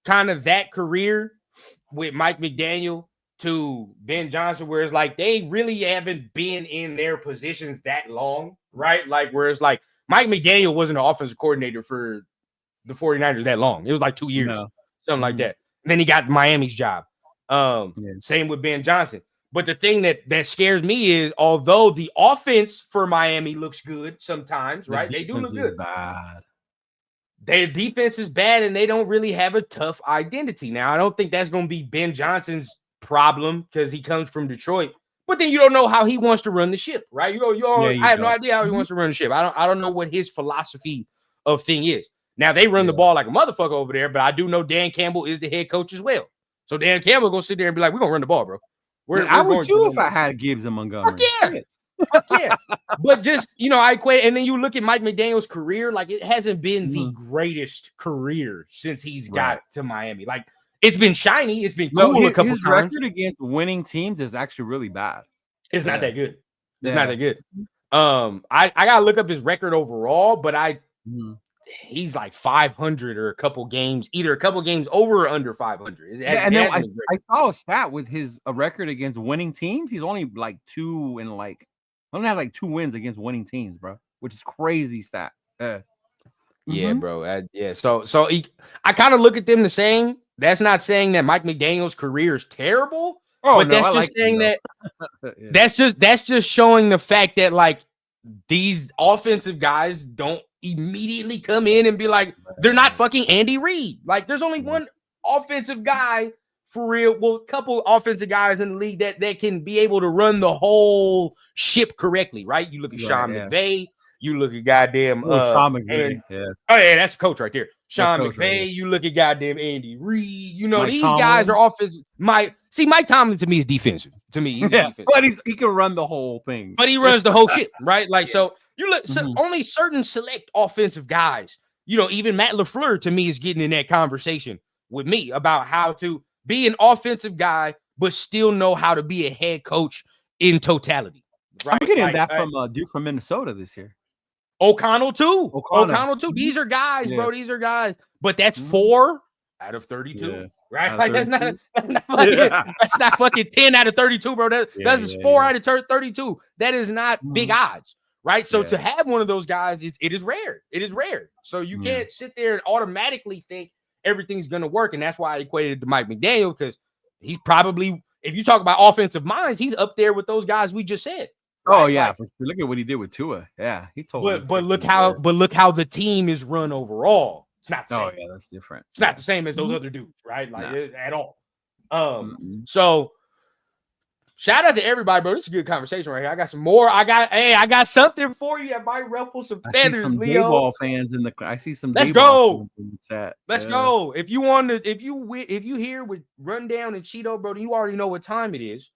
kind of that career with Mike McDaniel to Ben Johnson, where it's like they really haven't been in their positions that long, right? Like where it's like Mike McDaniel wasn't an offensive coordinator for the 49ers that long. It was like 2 years, something like that. And then he got Miami's job. Same with Ben Johnson. But the thing that scares me is, although the offense for Miami looks good sometimes, right? They do look good. Bad. Their defense is bad, and they don't really have a tough identity. Now, I don't think that's going to be Ben Johnson's problem because he comes from Detroit. But then you don't know how he wants to run the ship, right? I have no idea how he wants to run the ship. I don't know what his philosophy of thing is. Now they run the ball like a motherfucker over there, but I do know Dan Campbell is the head coach as well. So Dan Campbell gonna sit there and be like, "We're gonna run the ball, bro." I would too if I had Gibbs and Montgomery. Fuck yeah. But just I equate, and then you look at Mike McDaniel's career, like it hasn't been the greatest career since he's got to Miami. Like, it's been shiny. It's been cool a couple times. His record against winning teams is actually really bad. It's not that good. It's not that good. I gotta look up his record overall, but he's like 500 or a couple games over or under 500. And then I saw a stat with his record against winning teams. He's only like only have like 2 wins against winning teams, bro, which is crazy stat. Yeah, bro. So I kind of look at them the same. That's not saying that Mike McDaniel's career is terrible. But that's just saying that that's just showing the fact that like these offensive guys don't immediately come in and be like, they're not fucking Andy Reid. Like there's only one offensive guy for real. Well, a couple offensive guys in the league that can be able to run the whole ship correctly, right? You look at Sean McVay. You look at goddamn Sean McVay. Oh yeah, that's the coach right there. Sean McVay. You look at goddamn Andy Reid. Mike these Tomlin. Guys are offensive. Mike Tomlin to me is defensive. To me, he's defensive. But he can run the whole thing. But he runs the whole shit, right? Like so, you look. So only certain select offensive guys. Even Matt LaFleur to me is getting in that conversation with me about how to be an offensive guy, but still know how to be a head coach in totality. Right? I'm getting that from a dude from Minnesota this year. O'Connell too. These are guys, bro. These are guys. but that's 4 out of 32, yeah. Right? Like that's not fucking 10 out of 32, bro. That's 4 out of 32. That is not big odds, right? So to have one of those guys, it is rare. It is rare. So you can't sit there and automatically think everything's gonna work, and that's why I equated it to Mike McDaniel, because he's probably, if you talk about offensive minds, he's up there with those guys we just said. Right? Oh yeah, look at what he did with Tua. Yeah, he told. But look how the team is run overall. It's not the same. Oh yeah, that's different. It's not the same as those other dudes, right? Like at all. So shout out to everybody, bro. This is a good conversation right here. I got some more. I got something for you that might ruffle some feathers, some Leo. Dayball fans in the. I see some. Let's go. In the chat. Let's go. If you want to, if you here with Rundown and Chido, bro, you already know what time it is.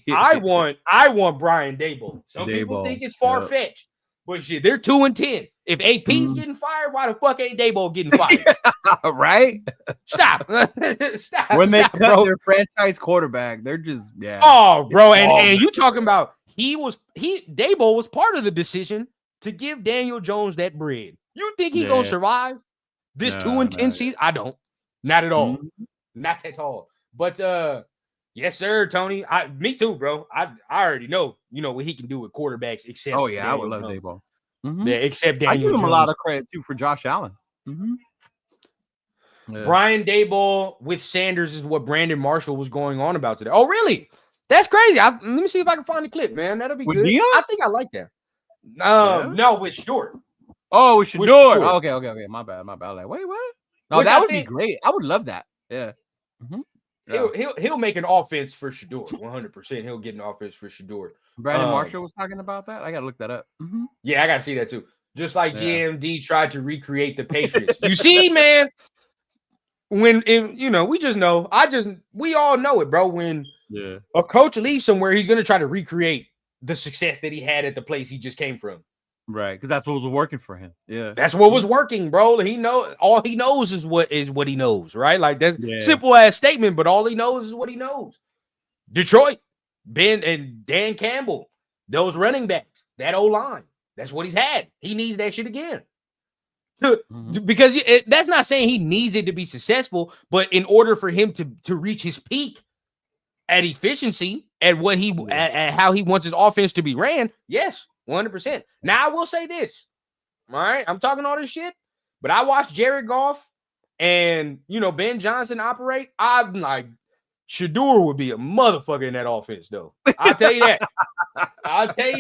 I want Brian Daboll. Some people think it's far fetched, but shit, they're 2-10. If AP's getting fired, why the fuck ain't Daboll getting fired? Right? Stop. When they cut their franchise quarterback, they're just Oh, bro, and you talking about Daboll was part of the decision to give Daniel Jones that bread. You think he gonna survive this 2-10 season? I don't. Not at all. Not at all. But yes, sir, Tony. Me too, bro. I already know, what he can do with quarterbacks. Except, I would love Daboll. Yeah, except Daniel I give him Jones. a lot of credit too for Josh Allen. Brian Daboll with Sanders is what Brandon Marshall was going on about today. Oh, really? That's crazy. Let me see if I can find the clip, man. That'll be good. Dion? I think I like that. No, with Short. Oh, with Shador. Okay. My bad. Like, wait, what? No, that would be great. I would love that. Yeah. He'll make an offense for Shador. 100%. He'll get an offense for Shador. Brandon Marshall was talking about that. I gotta look that up. Yeah, I gotta see that too. Just like GMD tried to recreate the Patriots. You see, man. We just know. We all know it, bro. When a coach leaves somewhere, he's gonna try to recreate the success that he had at the place he just came from. Right, because that's what was working for him. Yeah, that's what was working, bro. All he knows is what he knows, right? Like that's simple ass statement, but all he knows is what he knows. Detroit, Ben and Dan Campbell, those running backs, that O-line, that's what he's had. He needs that shit again. Because that's not saying he needs it to be successful, but in order for him to reach his peak at efficiency at what at how he wants his offense to be ran, yes. 100%. Now I will say this. All right, I'm talking all this shit, but I watched Jared Goff and Ben Johnson operate. I'm like, Shador would be a motherfucker in that offense, though. I'll tell you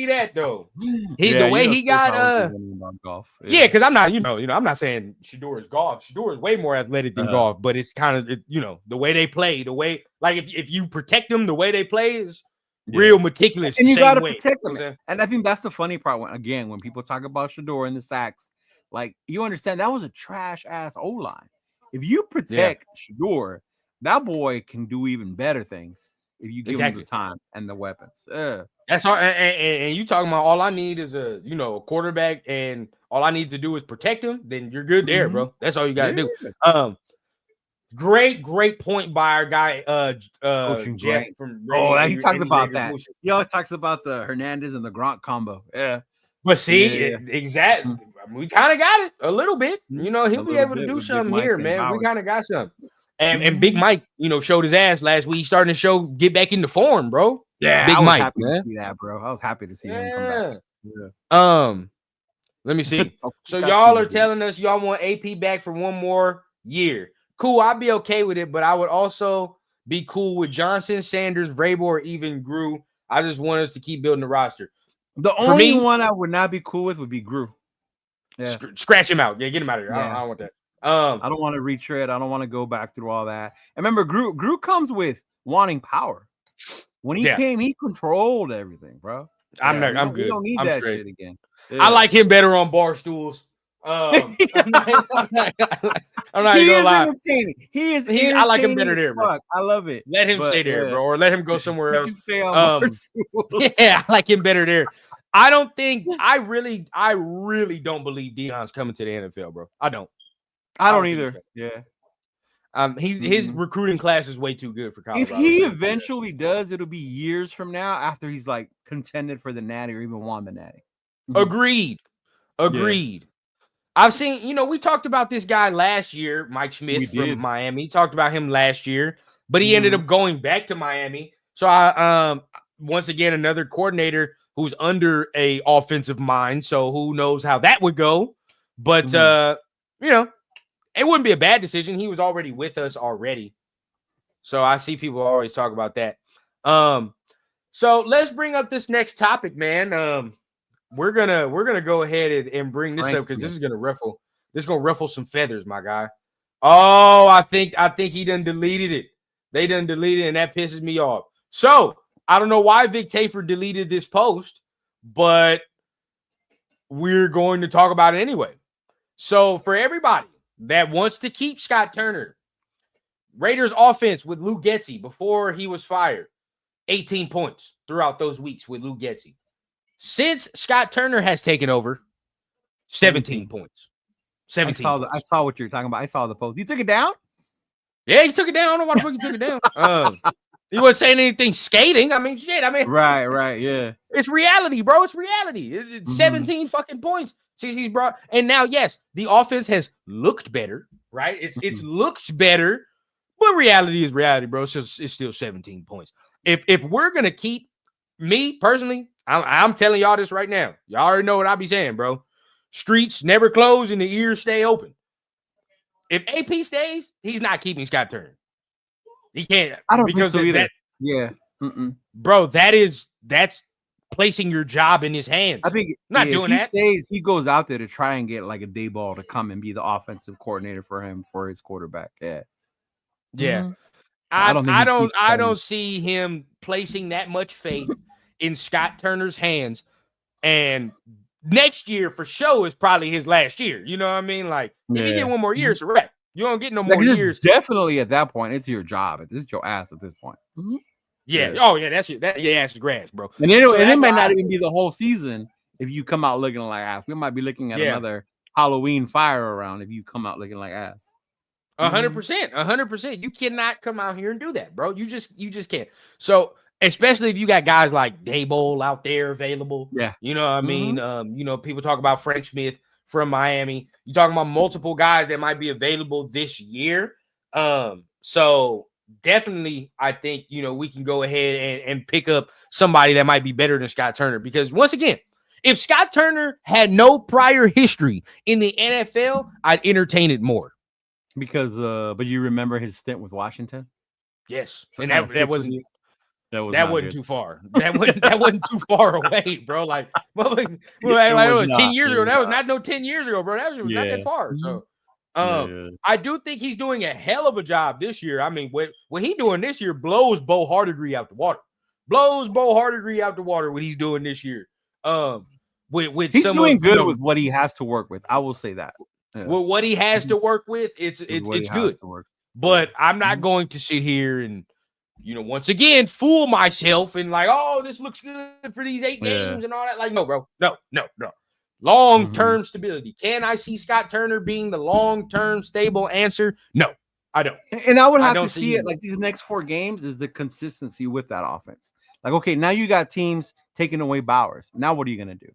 that. Though. The way he got because I'm not, I'm not saying Shador is Goff. Shador is way more athletic than Goff, but it's kind of the way they play, the way if you protect them, the way they play is real meticulous, and you got to protect them. And I think that's the funny part. When people talk about Shador and the sacks, like you understand that was a trash ass O line. If you protect Shador, that boy can do even better things if you give him the time and the weapons. That's all. And you talking about all I need is a quarterback, and all I need to do is protect him. Then you're good there, bro. That's all you got to do. Great point by our guy, Jeff from he talks about that. He always talks about the Hernandez and the Gronk combo. Yeah. But see, exactly. We kind of got it a little bit. He'll be able to do something here, man. We kind of got something. And Big Mike, showed his ass last week. He's starting to get back into form, bro. Yeah, Big I was Mike, happy man. to see that, bro. I was happy to see him come back. Let me see. So y'all are telling us y'all want AP back for one more year. Cool, I'd be okay with it, but I would also be cool with Johnson, Sanders, Vrabel, or even Grew. I just want us to keep building the roster. The only one I would not be cool with would be Grew. Yeah. Scratch him out. Yeah, get him out of here. I don't want that. I don't want to retread. I don't want to go back through all that. And remember, Grew comes with wanting power. When he came, he controlled everything, bro. I'm good. We don't need that shit again. Yeah. I like him better on bar stools. I'm not gonna lie. Entertaining. He is. I like him better there, bro. I love it. Let him stay there, bro, or let him go somewhere else. Stay on I like him better there. I don't think. I really don't believe Deion's coming to the NFL, bro. I don't either. Yeah. His recruiting class is way too good for Colorado. If he eventually does, it'll be years from now after he's like contended for the Natty or even won the Natty. Agreed. I've seen, we talked about this guy last year, Mike Smith from Miami. Talked about him last year, but he ended up going back to Miami. So I once again another coordinator who's under a offensive mind. So who knows how that would go? But it wouldn't be a bad decision. He was already with us already. So I see people always talk about that. So let's bring up this next topic, man. We're gonna go ahead and bring this up because this is gonna ruffle some feathers, my guy. Oh, I think he done deleted it. They done deleted it, and that pisses me off. So I don't know why Vic Tafur deleted this post, but we're going to talk about it anyway. So for everybody that wants to keep Scott Turner, Raiders offense with Lou Getsy before he was fired, 18 points throughout those weeks with Lou Getsy. Since Scott Turner has taken over, 17 points. 17. I saw what you're talking about. I saw the post. You took it down? Yeah, he took it down. I don't know why the fuck he took it down. He wasn't saying anything scathing. I mean, shit. Right. Yeah. It's reality, bro. It's reality. It's 17 fucking points since he's brought. And now, yes, the offense has looked better, right? It's looked better, but reality is reality, bro. It's still 17 points. If we're gonna keep me personally, I'm telling y'all this right now. Y'all already know what I be saying, bro. Streets never close and the ears stay open. If AP stays, he's not keeping Scott Turner. He can't. I don't think so either. Bro, that's placing your job in his hands. I think not doing that. If he stays, he goes out there to try and get like a day ball to come and be the offensive coordinator for him for his quarterback. Yeah. Yeah. I don't see him placing that much faith in Scott Turner's hands. And next year for sure is probably his last year. You know what I mean? Like, if you get one more year, it's a wrap. You don't get no more years. Definitely at that point, it's your job. This is your ass at this point. Yeah. Oh, yeah. That's your ass is grass, bro. And it might not even be the whole season if you come out looking like ass. We might be looking at another Halloween fire around if you come out looking like ass. 100%. You cannot come out here and do that, bro. You just can't. So, especially if you got guys like Daboll out there available. Yeah. You know what I mean? People talk about Frank Smith from Miami. You're talking about multiple guys that might be available this year. So definitely I think, we can go ahead and pick up somebody that might be better than Scott Turner. Because once again, if Scott Turner had no prior history in the NFL, I'd entertain it more. Because but you remember his stint with Washington? Yes. So and that wasn't too far. That wasn't too far away, bro. Like 10 years ago. That was not 10 years ago, bro. That was not that far. So I do think he's doing a hell of a job this year. I mean, what he's doing this year blows Bo Hardegree out the water. What he's doing this year. He's doing good with what he has to work with. I will say that. Yeah. Well, what he has to work with, it's good. But I'm not going to sit here and once again, fool myself and like, oh, this looks good for these 8 games and all that. Like, no, bro. No. Long-term stability. Can I see Scott Turner being the long-term stable answer? No, I don't. And I would have to see it like these next 4 games is the consistency with that offense. Like, okay, now you got teams taking away Bowers. Now what are you going to do?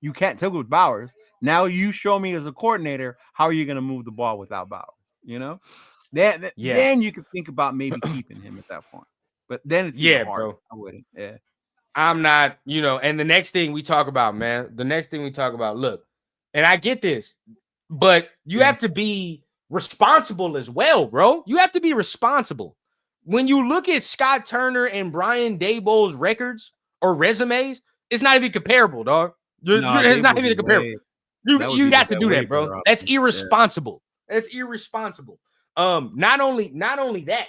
You can't take with Bowers. Now you show me as a coordinator, how are you going to move the ball without Bowers? Then you can think about maybe keeping him at that point. But then it's hard. Bro. I wouldn't. Yeah. I'm not, and the next thing we talk about, man, look, and I get this, but you have to be responsible as well, bro. You have to be responsible. When you look at Scott Turner and Brian Daboll's records or resumes, it's not even comparable, dog. It's not even comparable. You got to do that, bro. That's irresponsible. That's irresponsible. Not only that,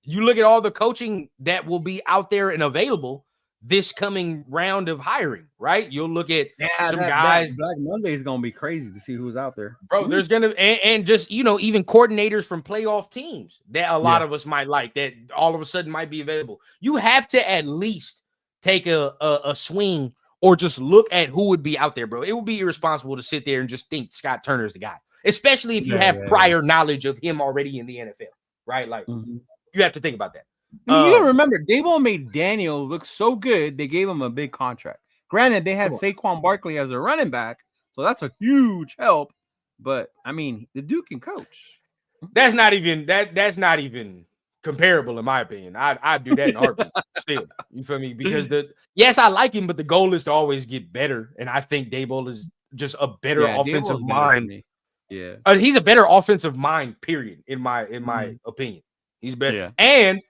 you look at all the coaching that will be out there and available this coming round of hiring, right? You'll look at some guys. Black Monday is gonna be crazy to see who's out there, bro. There's gonna and just even coordinators from playoff teams that a lot of us might like that all of a sudden might be available. You have to at least take a swing or just look at who would be out there, bro. It would be irresponsible to sit there and just think Scott Turner is the guy, especially if you have prior knowledge of him already in the NFL, right? Like you have to think about that. You gotta remember, Daboll made Daniel look so good, they gave him a big contract. Granted, they had Saquon Barkley as a running back, So that's a huge help. But I mean, the dude can coach. That's not even comparable in my opinion. I'd do that in heartbeat still. You feel me? Because yes, I like him, but the goal is to always get better. And I think Daboll is just a better offensive mind. Yeah. He's a better offensive mind, period, in my opinion. He's better. Yeah. And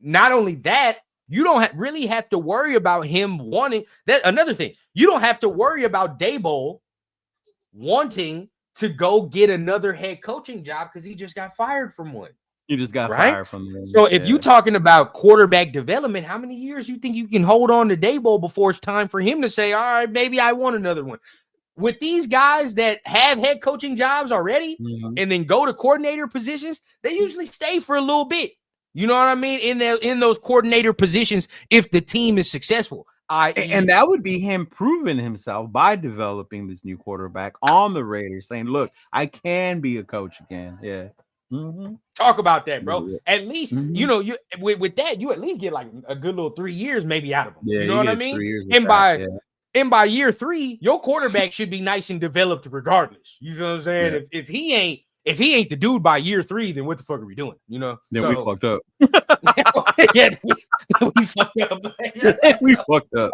not only that, you don't really have to worry about him wanting that. Another thing, you don't have to worry about Daboll wanting to go get another head coaching job because he just got fired from one. You just got fired from them. So if you're talking about quarterback development, how many years you think you can hold on to Daboll before it's time for him to say, all right, maybe I want another one? With these guys that have head coaching jobs already and then go to coordinator positions, they usually stay for a little bit. You know what I mean? In those coordinator positions, if the team is successful. And that would be him proving himself by developing this new quarterback on the Raiders, saying, look, I can be a coach again. Yeah. Talk about that, bro. At least, you know, you with that, you at least get like a good little 3 years maybe out of him. You know what I mean? And by year 3, your quarterback should be nice and developed regardless. You know what I'm saying? Yeah. If he ain't the dude by year 3, then what the fuck are we doing? You know? Then we fucked up. We fucked up. We fucked up.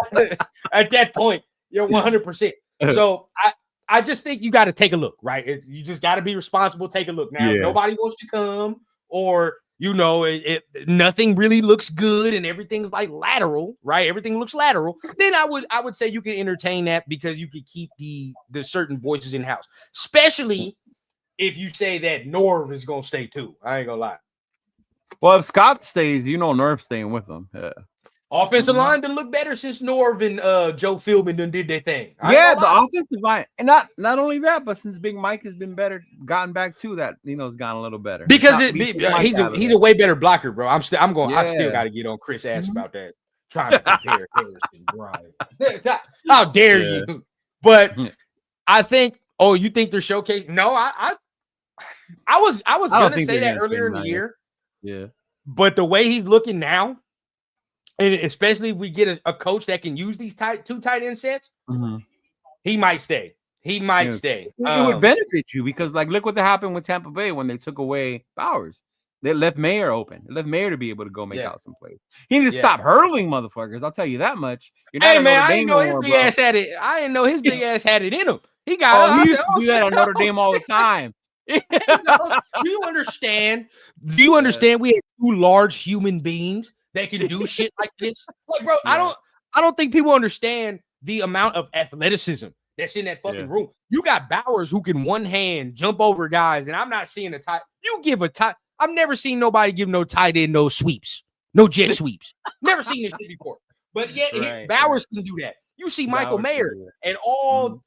At that point, you're 100%. So I just think you got to take a look, right? You just got to be responsible. Take a look. Now, if nobody wants to come, or you know, nothing really looks good and everything's like lateral, right? Everything looks lateral. Then I would say you can entertain that because you could keep the certain voices in house, especially if you say that Norv is gonna stay too. I ain't gonna lie. Well, if Scott stays, you know Norv's staying with him. Yeah. Offensive line done look better since Norv and Joe Philbin done did their thing. Yeah, the offensive line, and not only that, but since Big Mike has been better, gotten back to that, you know, it's gotten a little better because he's a way better blocker, bro. I still got to get on Chris ass about that. Trying to compare Harrison Bryant. How dare you? But I think. Oh, you think they're showcasing? No, I was gonna say that earlier in the year. Yeah, but the way he's looking now. And especially if we get a coach that can use these two tight end sets, he might stay. He might stay. It would benefit you because, like, look what happened with Tampa Bay when they took away Bowers. They left Mayer open. They left Mayer to be able to go make out some plays. He needs to stop hurling motherfuckers. I'll tell you that much. Hey, man, I didn't know his big ass had it. I didn't know his big ass had it in him. He got he used to do that on Notre Dame all the time. Do you understand? Do you understand? We have 2 large human beings that can do shit like this. Like, bro, I don't think people understand the amount of athleticism that's in that fucking room. You got Bowers who can one hand jump over guys, and I'm not seeing a tight. You give a tight. I've never seen nobody give no tight end no sweeps, no jet sweeps. Never seen this shit before. But yet Bowers can do that. You see Michael Mayer and all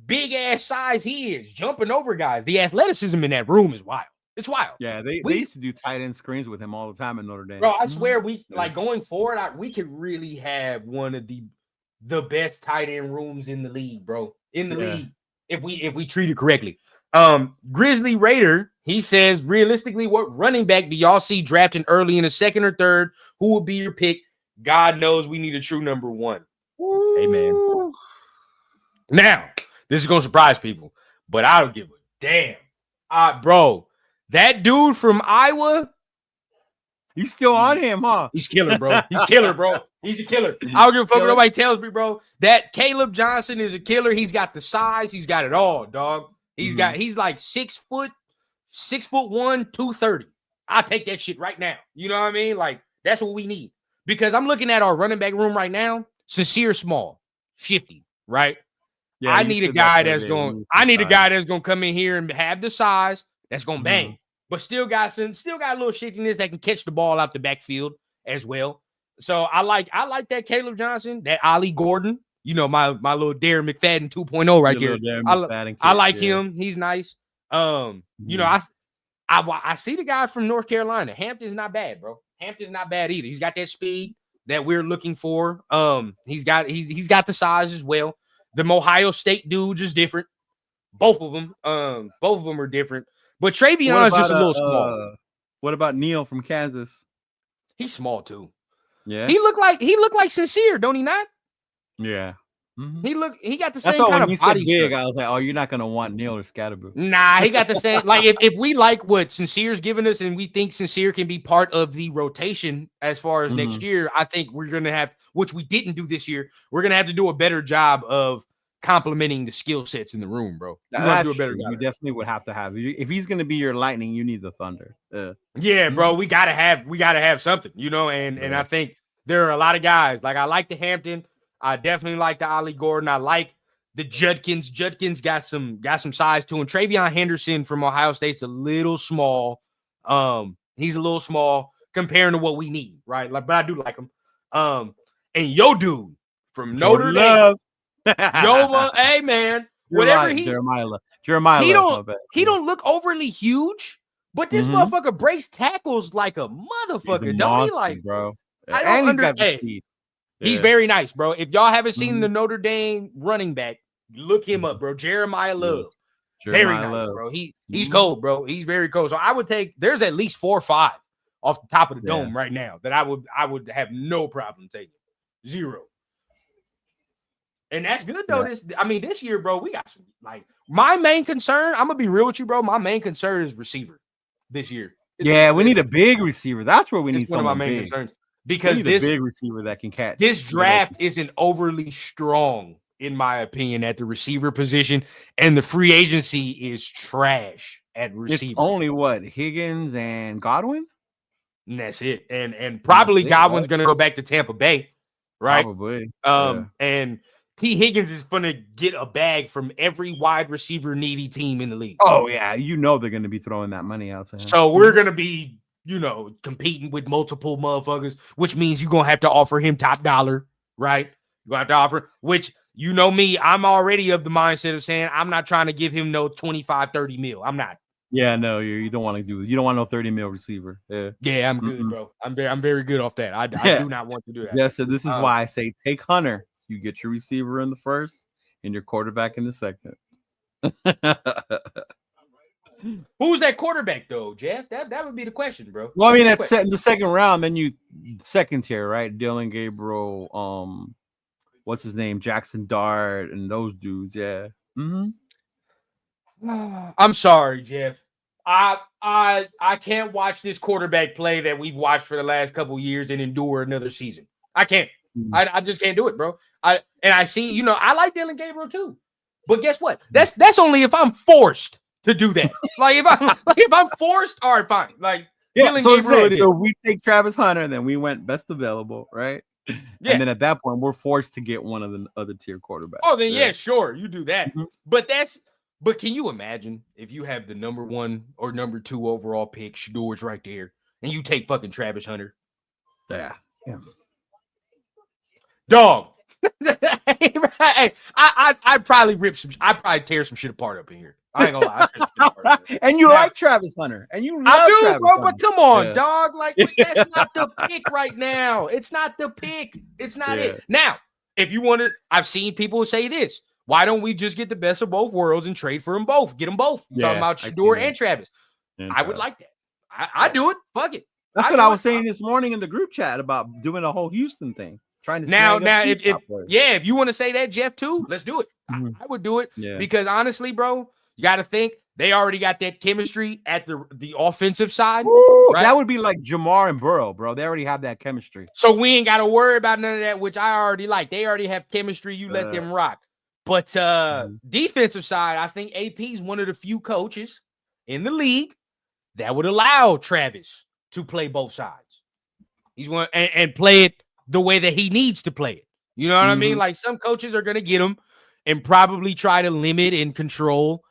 big ass size he is jumping over guys. The athleticism in that room is wild. It's wild. Yeah, they used to do tight end screens with him all the time in Notre Dame. Bro, I swear like going forward, we could really have one of the best tight end rooms in the league, bro. In the league, if we treat it correctly. Grizzly Raider, he says, realistically, what running back do y'all see drafting early in the 2nd or 3rd? Who will be your pick? God knows we need a true number 1. Amen. Now, this is gonna surprise people, but I don't give a damn. Bro. That dude from Iowa, he's still on him, huh? He's killer, bro. He's killer, bro. He's a killer. I don't give a fuck what nobody tells me, bro. That Caleb Johnson is a killer. He's got the size. He's got it all, dog. He's like 6 foot, 6'1", 230. I'll take that shit right now. You know what I mean? Like, that's what we need. Because I'm looking at our running back room right now. Sincere small, shifty, right? Yeah, I need a guy that's going to come in here and have the size. That's gonna bang, but still got a little shiftiness that can catch the ball out the backfield as well. So I like that Caleb Johnson, that Ollie Gordon, you know, my little Darren McFadden 2.0 right there. I like him. He's nice. You know, I see the guy from North Carolina. Hampton's not bad, bro. Hampton's not bad either. He's got that speed that we're looking for. He's got the size as well. The Ohio State dudes is different. Both of them are different. But Travion's just a little small. What about Neil from Kansas? He's small too. Yeah. He looked like Sincere, don't he not? Yeah. Mm-hmm. He got the That's same why kind when of you said body big, structure. I was like, oh, you're not gonna want Neil or Scatterboo. Nah, he got the same. Like if we like what Sincere's giving us, and we think Sincere can be part of the rotation as far as next year, I think we're gonna have, which we didn't do this year. We're gonna have to do a better job of complementing the skill sets in the room, bro. We're gonna have to do a better job. You definitely would have to have. If he's gonna be your lightning, you need the thunder. Yeah, bro, we gotta have something, you know. And I think there are a lot of guys. Like I like the Hampton. I definitely like the Ollie Gordon. I like the Judkins. Judkins got some size to him. Travion Henderson from Ohio State's a little small. He's a little small comparing to what we need, right? Like, but I do like him. And yo, dude from Notre Dame. Yo, hey man, whatever Jeremiah he don't look overly huge, but this motherfucker breaks tackles like a motherfucker, don't he? Like, bro. I don't understand. He's very nice, bro. If y'all haven't seen the Notre Dame running back, look him up, bro. Jeremiah Love. Very nice, bro. He's cold, bro. He's very cold. So I would take, there's at least 4 or 5 off the top of the dome right now that I would have no problem taking. 0. And that's good though. This year, bro, we got some, like, my main concern, I'm gonna be real with you, bro. My main concern is receiver this year. We need a big receiver. That's where we need one of my main concerns. Because this big receiver that can catch. This draft isn't overly strong, in my opinion, at the receiver position, and the free agency is trash at receiver. It's only what, Higgins and Godwin, and that's it. And probably Godwin's gonna go back to Tampa Bay, right? Probably. And T. Higgins is gonna get a bag from every wide receiver needy team in the league. Oh yeah, you know they're gonna be throwing that money out to him. So we're gonna be, competing with multiple motherfuckers, which means you're gonna have to offer him top dollar, right? You're gonna have to offer, which, you know me, I'm already of the mindset of saying I'm not trying to give him no 25, 30 mil. I'm not. Yeah, no, you don't want to do it. You don't want no 30 mil receiver. Yeah, I'm good, bro. I'm very good off that. I do not want to do that. Yeah, so this is why I say take Hunter. You get your receiver in the first and your quarterback in the second. Who's that quarterback though, Jeff? That would be the question, bro. Well, I mean, that's set in the second round. Then you second tier, right? Dylan Gabriel, what's his name? Jackson Dart and those dudes. Yeah. I'm sorry, Jeff. I can't watch this quarterback play that we've watched for the last couple years and endure another season. I can't. I just can't do it, bro. I see, I like Dylan Gabriel too. But guess what? That's only if I'm forced to do that. Like if I'm forced, all right, fine. Like Dylan Gabriel. So we take Travis Hunter, then we went best available, right? Yeah. And then at that point, we're forced to get one of the other tier quarterbacks. Oh, then yeah, sure, you do that. But can you imagine if you have the number 1 or number 2 overall pick, Shador's right there, and you take fucking Travis Hunter? Yeah. Dog. I'd probably tear some shit apart up in here. I ain't gonna lie. And you like Travis Hunter, and you love Travis bro. Hunter. But come on, dog. Like, that's not the pick right now. It's not the pick. It's not it. Now, if you want to, I've seen people say this. Why don't we just get the best of both worlds and trade for them both? Get them both. Talking about Shador and Travis. I would like that. I do it. Fuck it. That's what I was saying this morning in the group chat about doing a whole Houston thing. Trying to if you want to say that, Jeff, too, let's do it. I would do it because honestly, bro, you got to think they already got that chemistry at the offensive side. Right? That would be like Jamar and Burrow, bro. They already have that chemistry. So we ain't got to worry about none of that, which I already like. They already have chemistry. You let them rock. But defensive side, I think AP is one of the few coaches in the league that would allow Travis to play both sides. He's one and play it the way that he needs to play it. You know what I mean? Like, some coaches are going to get him and probably try to limit and control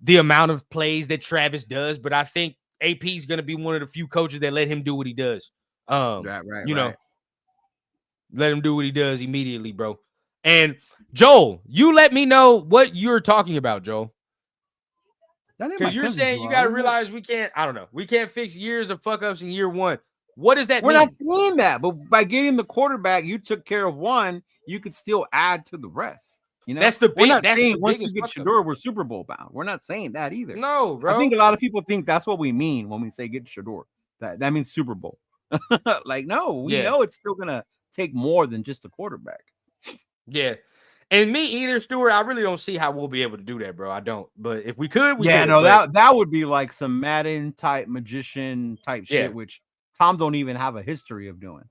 the amount of plays that Travis does. But I think AP is going to be one of the few coaches that let him do what he does. Let him do what he does immediately, bro. And Joel, you let me know what you're talking about, Joel. Because you're saying you got to realize we can't fix years of fuck ups in year 1. What does that mean? We're not saying that, but by getting the quarterback, you took care of one, you could still add to the rest. That's the big. That's the once you get Shador, we're Super Bowl bound. We're not saying that either. No, bro. I think a lot of people think that's what we mean when we say get Shador. That means Super Bowl. Like, no, we know it's still gonna take more than just the quarterback. Yeah. And me either, Stuart. I really don't see how we'll be able to do that, bro. I don't. But if we could, we could. No, that would be like some Madden type magician type shit, which Tom don't even have a history of doing.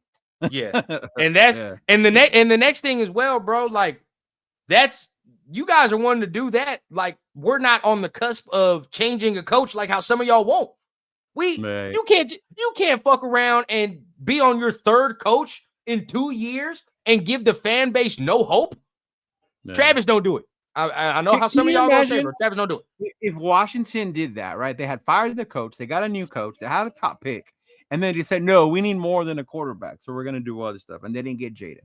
Yeah, and that's and the next thing as well, bro. Like that's you guys are wanting to do that. Like we're not on the cusp of changing a coach like how some of y'all won't. You can't fuck around and be on your third coach in 2 years and give the fan base no hope. No. Travis don't do it. I know how some of y'all gonna say, but Travis don't do it. If Washington did that, right? They had fired the coach, they got a new coach, they had a top pick, and then they said, no, we need more than a quarterback, so we're gonna do other stuff, and they didn't get Jaden.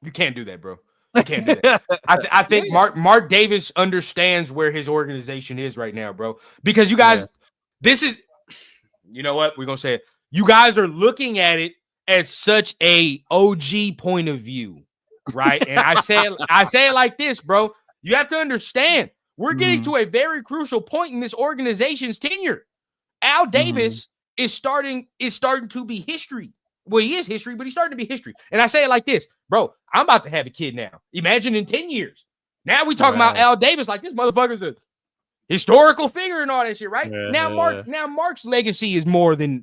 You can't do that, bro. You can't do that. I think Mark Davis understands where his organization is right now, bro. Because you guys, this is, you know what? We're gonna say it. You guys are looking at it as such a OG point of view. Right. And I say it like this, bro. You have to understand we're getting to a very crucial point in this organization's tenure. Al Davis is starting to be history. Well, he is history, but he's starting to be history. And I say it like this, bro. I'm about to have a kid now. Imagine in 10 years. Now we talking about Al Davis like this motherfucker's a historical figure and all that shit, right? Now Mark's legacy is more than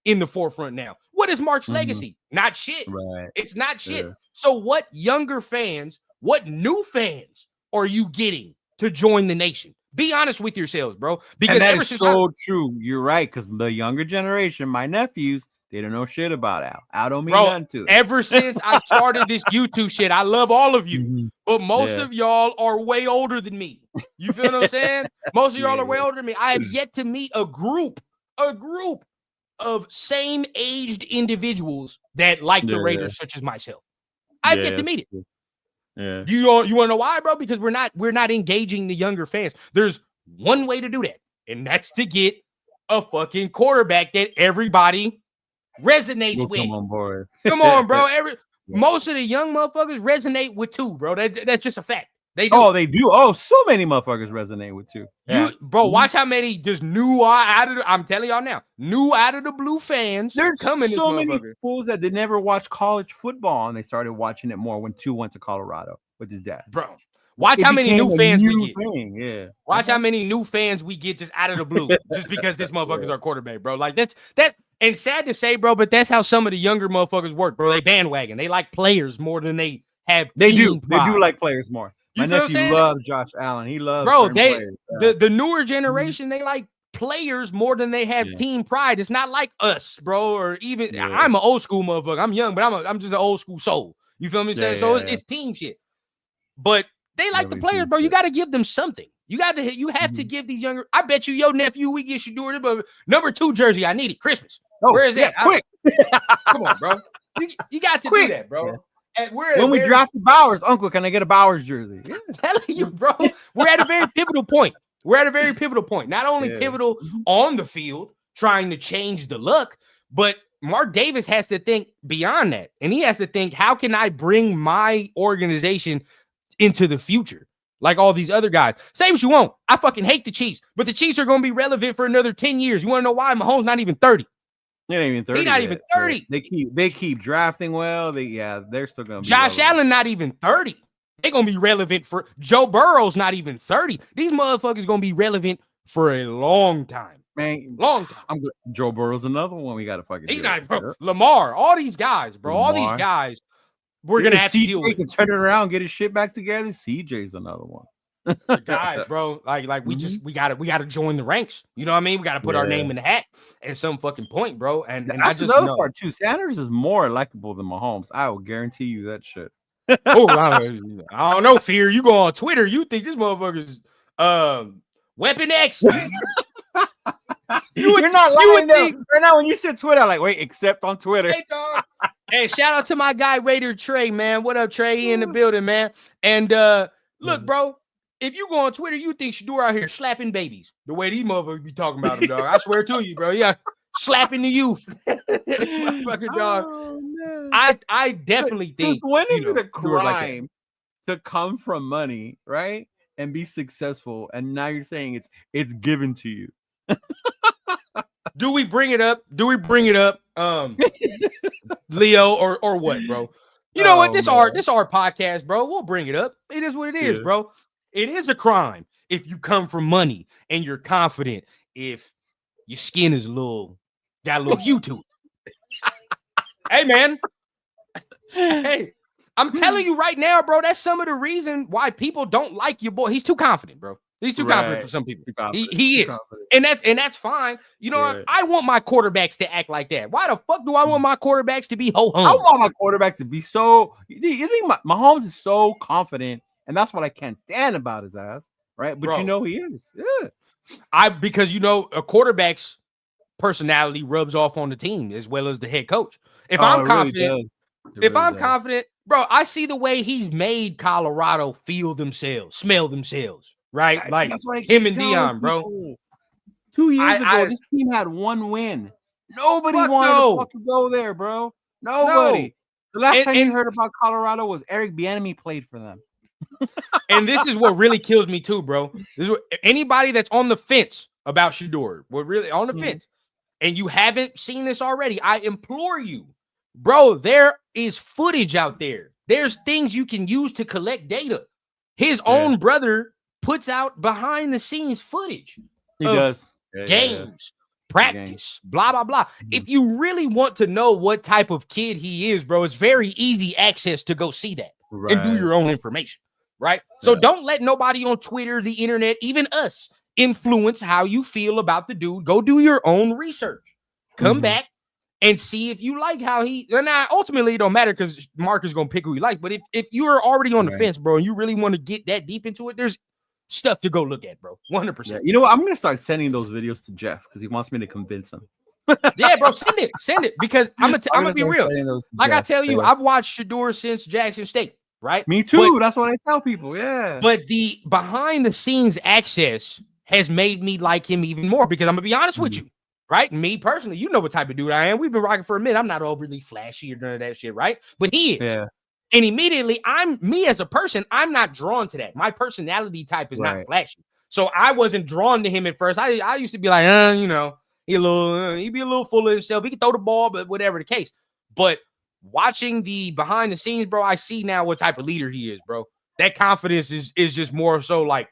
in the forefront now. What is Mark's legacy? Not shit. Right. It's not shit. So what younger fans, what new fans are you getting to join the nation? Be honest with yourselves, bro. Because that is so true. You're right. Because the younger generation, my nephews, they don't know shit about Al. Al don't mean nothing to them. Ever since I started this YouTube shit, I love all of you. But most of y'all are way older than me. You feel what I'm saying? Most of y'all are way older than me. I have yet to meet a group of same-aged individuals that like the Raiders, such as myself. I've yet to meet it. Yeah. You want to know why, bro? Because we're not engaging the younger fans. There's one way to do that, and that's to get a fucking quarterback that everybody resonates with. Come on, bro. Most of the young motherfuckers resonate with two, bro. That's just a fact. They do. Oh, they do. Oh, so many motherfuckers resonate with two. Yeah. Bro, watch how many just I'm telling y'all now, new out of the blue fans. There's coming so many fools that they never watched college football and they started watching it more when two went to Colorado with his dad. Bro, watch how many new fans we get. Watch how many new fans we get just out of the blue, just because this motherfucker's our quarterback, bro. Like that. And sad to say, bro, but that's how some of the younger motherfuckers work, bro. They bandwagon. They like players more than they have. They do like players more. My nephew loves Josh Allen. He loves players. The newer generation, they like players more than they have team pride. It's not like us, bro, or even I'm an old school motherfucker. I'm young, but I'm just an old school soul. You feel me saying? So it's team shit. But they like the players, bro. You got to give them something. You have to give these younger. I bet you your nephew, we get you doing it, but number 2 jersey, I need it. Christmas. Where is that? Quick. Come on, bro. You got to do that, bro. When we drafted Bowers, Uncle, can I get a Bowers jersey? Yeah. Telling you, bro, we're at a very pivotal point. Not only pivotal on the field, trying to change the look, but Mark Davis has to think beyond that. And he has to think, how can I bring my organization into the future? Like all these other guys. Say what you want. I fucking hate the Chiefs, but the Chiefs are going to be relevant for another 10 years. You want to know why? Mahomes not even 30. He ain't even 30. He's not even 30. They keep drafting well. They're still gonna be Josh Allen not even 30. They're gonna be relevant for Joe Burrow's not even 30. These motherfuckers gonna be relevant for a long time. Man, long time. I'm good. Joe Burrow's another one we gotta fucking. He's not bro. Lamar, all these guys, bro. All these guys, we're gonna have to deal with. Can turn it around, get his shit back together. CJ's another one. The guys, bro, like we gotta join the ranks. You know what I mean? We gotta put our name in the hat at some fucking point, bro. And that's I just another know. part too. Sanders is more likable than Mahomes. I will guarantee you that shit. Oh, I don't know, Fear. You go on Twitter, you think this motherfucker's Weapon X. You're not lying though. Right now, when you said Twitter, I'm like, wait, except on Twitter. Hey, dog. Hey, shout out to my guy Raider Trey, man. What up, Trey? He in the building, man. And look, bro. If you go on Twitter, you think Shador out here slapping babies the way these motherfuckers be talking about him, dog. I swear to you, bro. Yeah, slapping the youth. Fucking dog. Oh, I definitely think. Since when is it a crime to come from money, right, and be successful? And now you're saying it's given to you. Do we bring it up? Leo, or what, bro? You know what? This our podcast, bro. We'll bring it up. It is what it is, bro. It is a crime if you come from money and you're confident. If your skin is got a little hue to it. Hey, man. Hey, I'm telling you right now, bro. That's some of the reason why people don't like your boy. He's too confident, bro. He's too confident for some people. He is, and that's fine. You know, I want my quarterbacks to act like that. Why the fuck do I want my quarterbacks to be ho-hum? I want my quarterback to be so. You think Mahomes is so confident, and that's what I can't stand about his ass, right? But you know he is. Yeah, because you know a quarterback's personality rubs off on the team as well as the head coach. If I'm confident, confident, bro, I see the way he's made Colorado feel themselves, smell themselves. Right, like him and Dion, bro. 2 years ago, this team had one win. Nobody wanted to fucking go there, bro. Nobody. The last time you heard about Colorado was Eric Bieniemy played for them. And this is what really kills me too, bro. This is what, anybody that's on the fence about Shedeur, we're really on the fence, and you haven't seen this already, I implore you, bro. There is footage out there. There's things you can use to collect data. His own brother puts out behind the scenes footage. He does. Games, practice, blah, blah, blah. If you really want to know what type of kid he is, bro, it's very easy access to go see that and do your own information, right? So don't let nobody on Twitter, the internet, even us, influence how you feel about the dude. Go do your own research. Come back and see if you like how he, and ultimately it don't matter because Mark is going to pick who he likes. But if you're already on the fence, bro, and you really want to get that deep into it, there's stuff to go look at, bro. 100%. Yeah. You know what? I'm gonna start sending those videos to Jeff because he wants me to convince him. Yeah, bro, send it because I'm gonna be real. Like Jeff, I tell you, I've watched Shedeur since Jackson State, right? Me too. That's what I tell people. Yeah. But the behind the scenes access has made me like him even more because I'm gonna be honest with you, right? Me personally, you know what type of dude I am. We've been rocking for a minute. I'm not overly flashy or none of that shit, right? But he is. Yeah. And immediately, me as a person, I'm not drawn to that. My personality type is not flashy. So I wasn't drawn to him at first. I used to be like, you know, he'd be a little full of himself. He can throw the ball, but whatever the case. But watching the behind the scenes, bro, I see now what type of leader he is, bro. That confidence is just more so like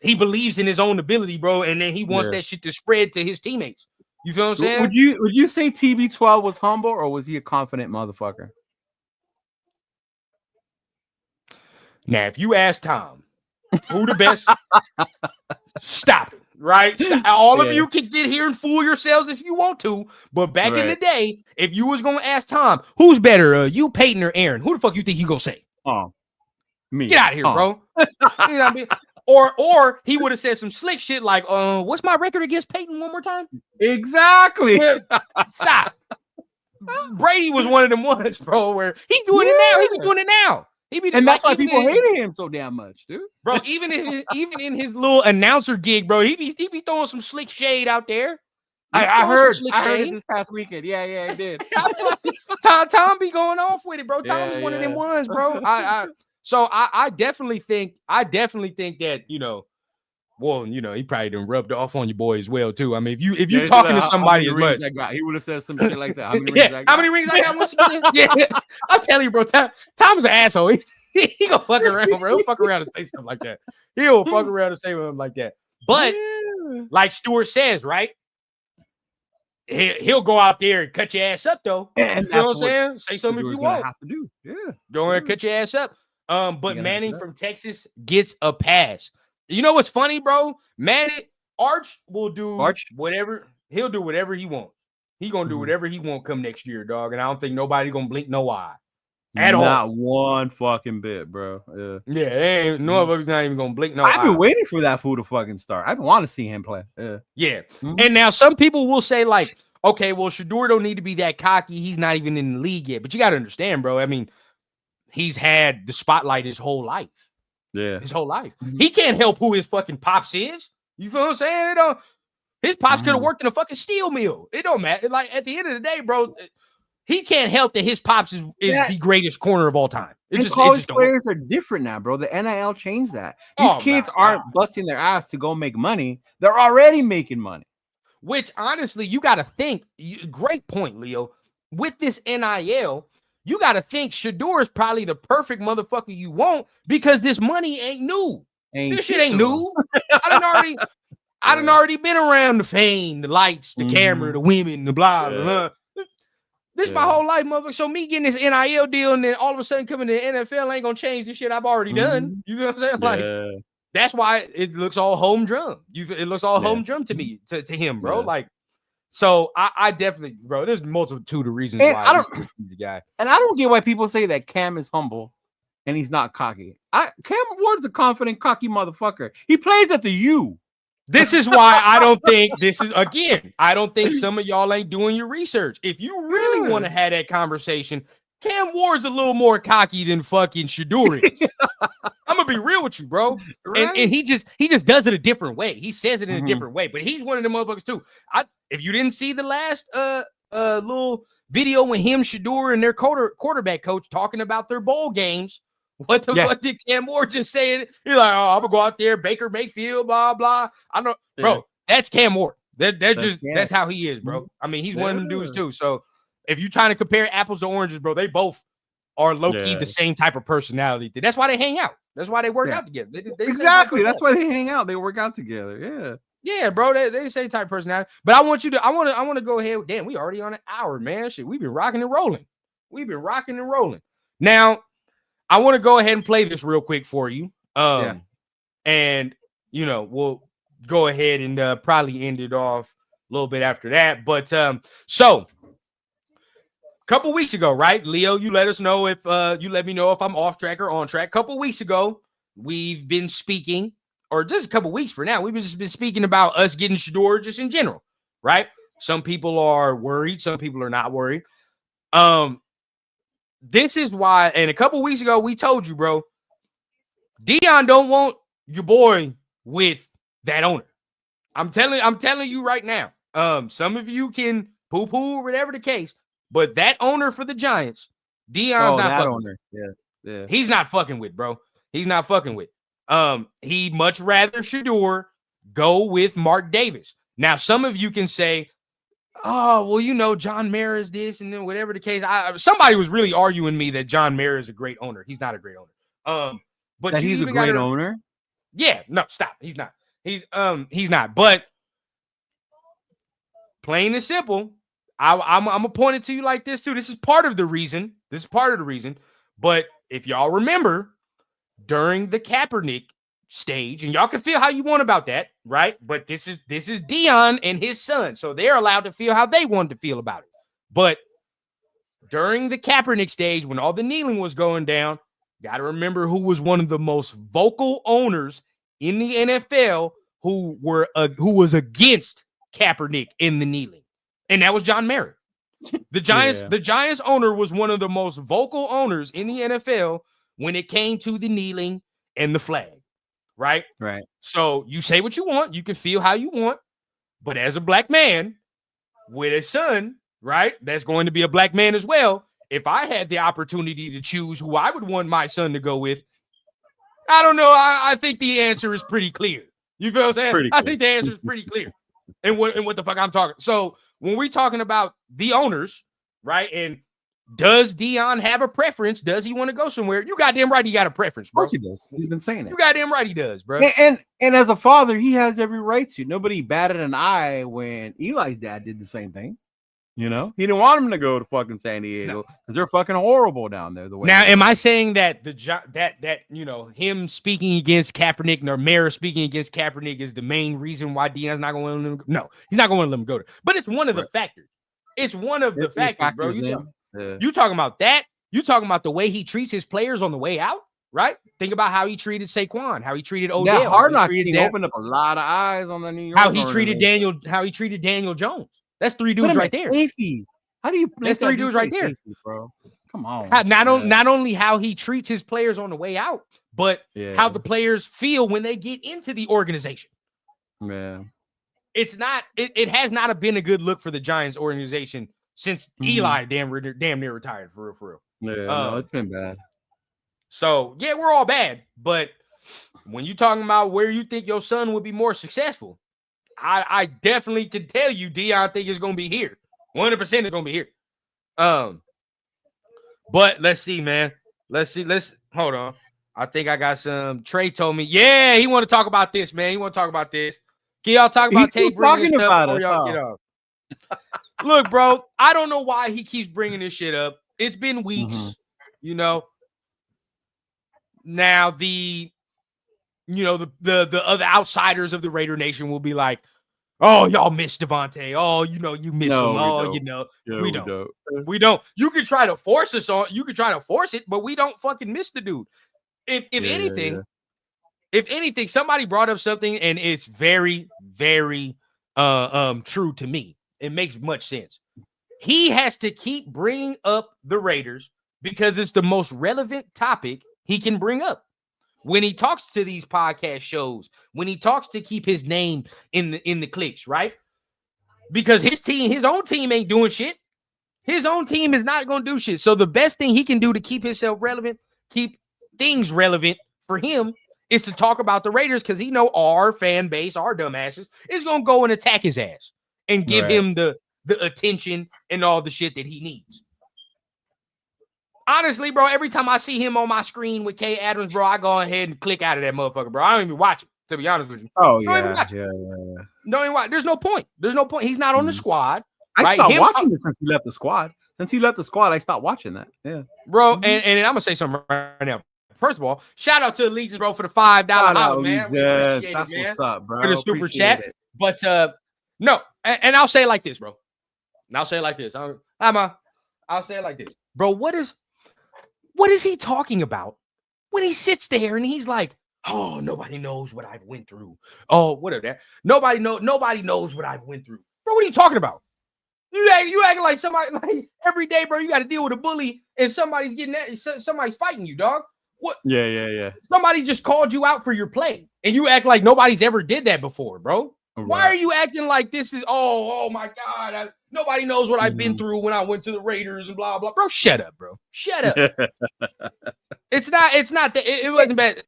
he believes in his own ability, bro, and then he wants that shit to spread to his teammates. You feel what I'm saying? Would you say TB12 was humble or was he a confident motherfucker? Now, if you ask Tom who the best, stop it, right? All of you can get here and fool yourselves if you want to. But back in the day, if you was going to ask Tom, who's better, you, Peyton, or Aaron, who the fuck you think you going to say? Me. Get out of here, bro. You know what I mean? Or he would have said some slick shit like, what's my record against Peyton one more time? Exactly. Stop. Brady was one of them ones, bro, where he doing it now. He be doing it now. And that's why people hated him so damn much, dude. Bro, even in his little announcer gig, bro, he be throwing some slick shade out there. I heard it this past weekend. Yeah, he did. Tom be going off with it, bro. Tom is one of them ones, bro. I definitely think that, you know, well, you know, he probably done rubbed off on your boy as well, too. I mean, if you talking to somebody as much, he would have said some shit like that. How many rings I got once again? Yeah, I'll tell you, bro. Tom's an asshole. He gonna fuck around, bro. He'll fuck around and say something like that. He'll fuck around and say something like that. But like Stewart says, right? He'll go out there and cut your ass up, though. And you know what I'm saying? Say something if you want. Have to do. Yeah. Go ahead and cut your ass up. But Manning from Texas gets a pass. You know what's funny, bro? Arch will do whatever. He'll do whatever he wants. He gonna do whatever he want come next year, dog. And I don't think nobody gonna blink no eye at all. Not one fucking bit, bro. Yeah, no motherfuckers not even gonna blink no eye. I've been waiting for that fool to fucking start. I want to see him play. Yeah. And now some people will say like, okay, well, Shedeur don't need to be that cocky. He's not even in the league yet. But you got to understand, bro. I mean, he's had the spotlight his whole life. Yeah, his whole life. He can't help who his fucking pops is. You feel what I'm saying? His pops could have worked in a fucking steel mill. It don't matter. Like at the end of the day, bro, he can't help that his pops is the greatest corner of all time. College players are different now, bro. The NIL changed that. These kids aren't busting their ass to go make money. They're already making money. Which honestly, you got to think. Great point, Leo. With this NIL, you got to think Shador is probably the perfect motherfucker you want because this money ain't new. This shit ain't new. I done already been around the fame, the lights, the camera, the women, the blah, blah. This my whole life, motherfucker. So me getting this NIL deal and then all of a sudden coming to the NFL ain't gonna change the shit I've already done. You know what I'm saying? Like that's why it looks all home drum. It looks all home drum to me, to him, bro. Like, so I definitely, bro. There's multitude of reasons why he's the guy. And I don't get why people say that Cam is humble and he's not cocky. Cam Ward's a confident, cocky motherfucker. He plays at the U. This is why I don't think I don't think some of y'all ain't doing your research. If you really want to have that conversation, Cam Ward's a little more cocky than fucking Shador is. I'm gonna be real with you, bro. Right? And he just does it a different way. He says it in a different way, but he's one of the motherfuckers too. If you didn't see the last little video with him, Shador, and their quarterback coach talking about their bowl games. What the fuck did Cam Ward just say? He's like, oh, I'm gonna go out there, Baker Mayfield, blah blah. I know, bro. That's Cam Ward. That's how he is, bro. I mean, he's one of them dudes too. So if you're trying to compare apples to oranges, bro, they both are low key the same type of personality. That's why they hang out. That's why they work out together. Exactly. That's why they hang out. They work out together. Yeah, bro. They the same type of personality. But I want to go ahead. Damn, we already on an hour, man. Shit, we've been rocking and rolling. Now, I want to go ahead and play this real quick for you. And we'll go ahead and probably end it off a little bit after that. But so a couple weeks ago, right, Leo, you let us know if you let me know if I'm off track or on track. A couple weeks ago, we've been speaking, or just a couple weeks for now, we've just been speaking about us getting Shador just in general, right? Some people are worried, some people are not worried. This is why, and a couple weeks ago, we told you, bro, Deion don't want your boy with that owner. I'm telling you right now. Some of you can poo-poo or whatever the case, but that owner for the Giants, Deion's not fucking owner. Yeah. He's not fucking with, bro. He's not fucking with. He much rather Shador go with Mark Davis. Now, some of you can say, oh, well, John Mara is this, and then whatever the case. Somebody was really arguing me that John Mara is a great owner. He's not a great owner. But that he's a great owner. Yeah, no, stop. He's not. He's not. But plain and simple, I'm gonna point it to you like this too. This is part of the reason. But if y'all remember, during the Kaepernick stage, and y'all can feel how you want about that, right? But this is Deion and his son, so they're allowed to feel how they wanted to feel about it. But during the Kaepernick stage, when all the kneeling was going down, got to remember who was one of the most vocal owners in the NFL who was against Kaepernick in the kneeling, and that was John Mara. The Giants owner was one of the most vocal owners in the NFL when it came to the kneeling and the flag. Right. So you say what you want. You can feel how you want. But as a black man with a son, right, that's going to be a black man as well. If I had the opportunity to choose who I would want my son to go with, I don't know. I think the answer is pretty clear. You feel what I'm saying? I think the answer is pretty clear. And what the fuck I'm talking. So when we're talking about the owners, right, and does Deion have a preference? Does he want to go somewhere? You goddamn right he got a preference, bro. Of course he does. He's been saying it. You goddamn right he does, bro. And as a father, he has every right to. Nobody batted an eye when Eli's dad did the same thing. He didn't want him to go to fucking San Diego because they're fucking horrible down there. Now, am I saying that him speaking against Kaepernick or Mara speaking against Kaepernick is the main reason why Deion's not going to let him go? No, he's not going to let him go there. But it's one of the factors. It's one of the factors, bro. You talking about that? You talking about the way he treats his players on the way out, right? Think about how he treated Saquon, how he treated Odell. Yeah, Hard Knocks opened up a lot of eyes on the New York. How he treated Daniel Jones. That's three dudes right there. Safety. How do you? That's three dudes right there, safety, bro. Come on. Not only how he treats his players on the way out, but how the players feel when they get into the organization. Yeah, it's not. It has not been a good look for the Giants organization since Eli damn near retired, for real. Yeah, no, it's been bad. So yeah, we're all bad. But when you're talking about where you think your son would be more successful, I definitely can tell you Deion think it's gonna be here. 100% is gonna be here. But let's see, man. Let's hold on. I think I got some. Trey told me, yeah, he want to talk about this, man. He want to talk about this. Can y'all talk about Tay bringing this up before y'all get off? Look, bro, I don't know why he keeps bringing this shit up. It's been weeks, you know. Now the other outsiders of the Raider Nation will be like, oh, y'all miss Devontae. Oh, you miss him. Oh, we don't. We don't. You can try to force us on. You can try to force it, but we don't fucking miss the dude. If anything, somebody brought up something, and it's very, very true to me. It makes much sense. He has to keep bringing up the Raiders because it's the most relevant topic he can bring up. When he talks to these podcast shows, when he talks to keep his name in the clicks, right? Because his own team ain't doing shit. His own team is not going to do shit. So the best thing he can do to keep himself relevant, keep things relevant for him, is to talk about the Raiders, because he know our fan base, our dumbasses, is going to go and attack his ass and give him the attention and all the shit that he needs. Honestly, bro, every time I see him on my screen with Kay Adams, bro, I go ahead and click out of that motherfucker, bro. I don't even watch it, to be honest with you. Oh, don't even watch it. Don't even watch. There's no point. He's not on the squad. I stopped watching it since he left the squad. Since he left the squad, I stopped watching that. Yeah. Bro, and I'm going to say something right now. First of all, shout out to Allegiance, bro, for the $5 holler, man. That's what's up, bro. For the super chat. But no, and I'll say it like this, bro. And I'll say it like this. I'll say it like this. Bro, what is he talking about when he sits there and he's like, oh, nobody knows what I've went through. Oh, whatever that. Nobody knows what I've went through. Bro, what are you talking about? You acting like somebody, like every day, bro, you got to deal with a bully and somebody's fighting you, dog. What? Yeah. Somebody just called you out for your play and you act like nobody's ever did that before, bro. Right. Why are you acting like this is, oh my God, nobody knows what I've been through when I went to the Raiders and blah, blah. Bro, shut up, bro. Shut up. It's not that it wasn't bad.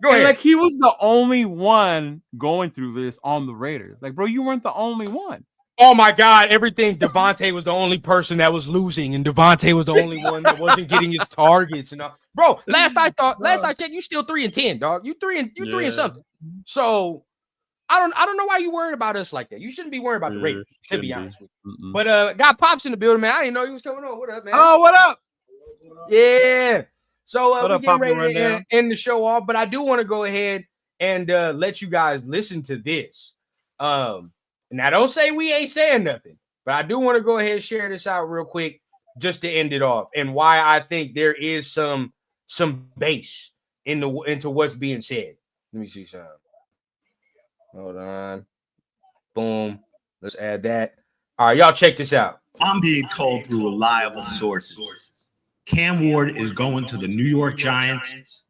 Go ahead. Like, he was the only one going through this on the Raiders. Like, bro, you weren't the only one. Oh my God, everything. Devontae was the only person that was losing, and Devontae was the only one that wasn't getting his targets and all. Bro, last I checked, you still 3-10, dog. You 3 and something. So I don't know why you worried about us like that. You shouldn't be worried about the Raiders, to be honest with you. But got Pops in the building, man. I didn't know he was coming on. What up, man? Oh, what up? Yeah. So we're getting ready to end the show off, but I do want to go ahead and let you guys listen to this. Now don't say we ain't saying nothing, but I do want to go ahead and share this out real quick just to end it off, and why I think there is some base into what's being said. Let me see something. Hold on. Boom. Let's add that. All right, y'all check this out. I'm being told through reliable sources, Cam Ward is going to the New York Giants,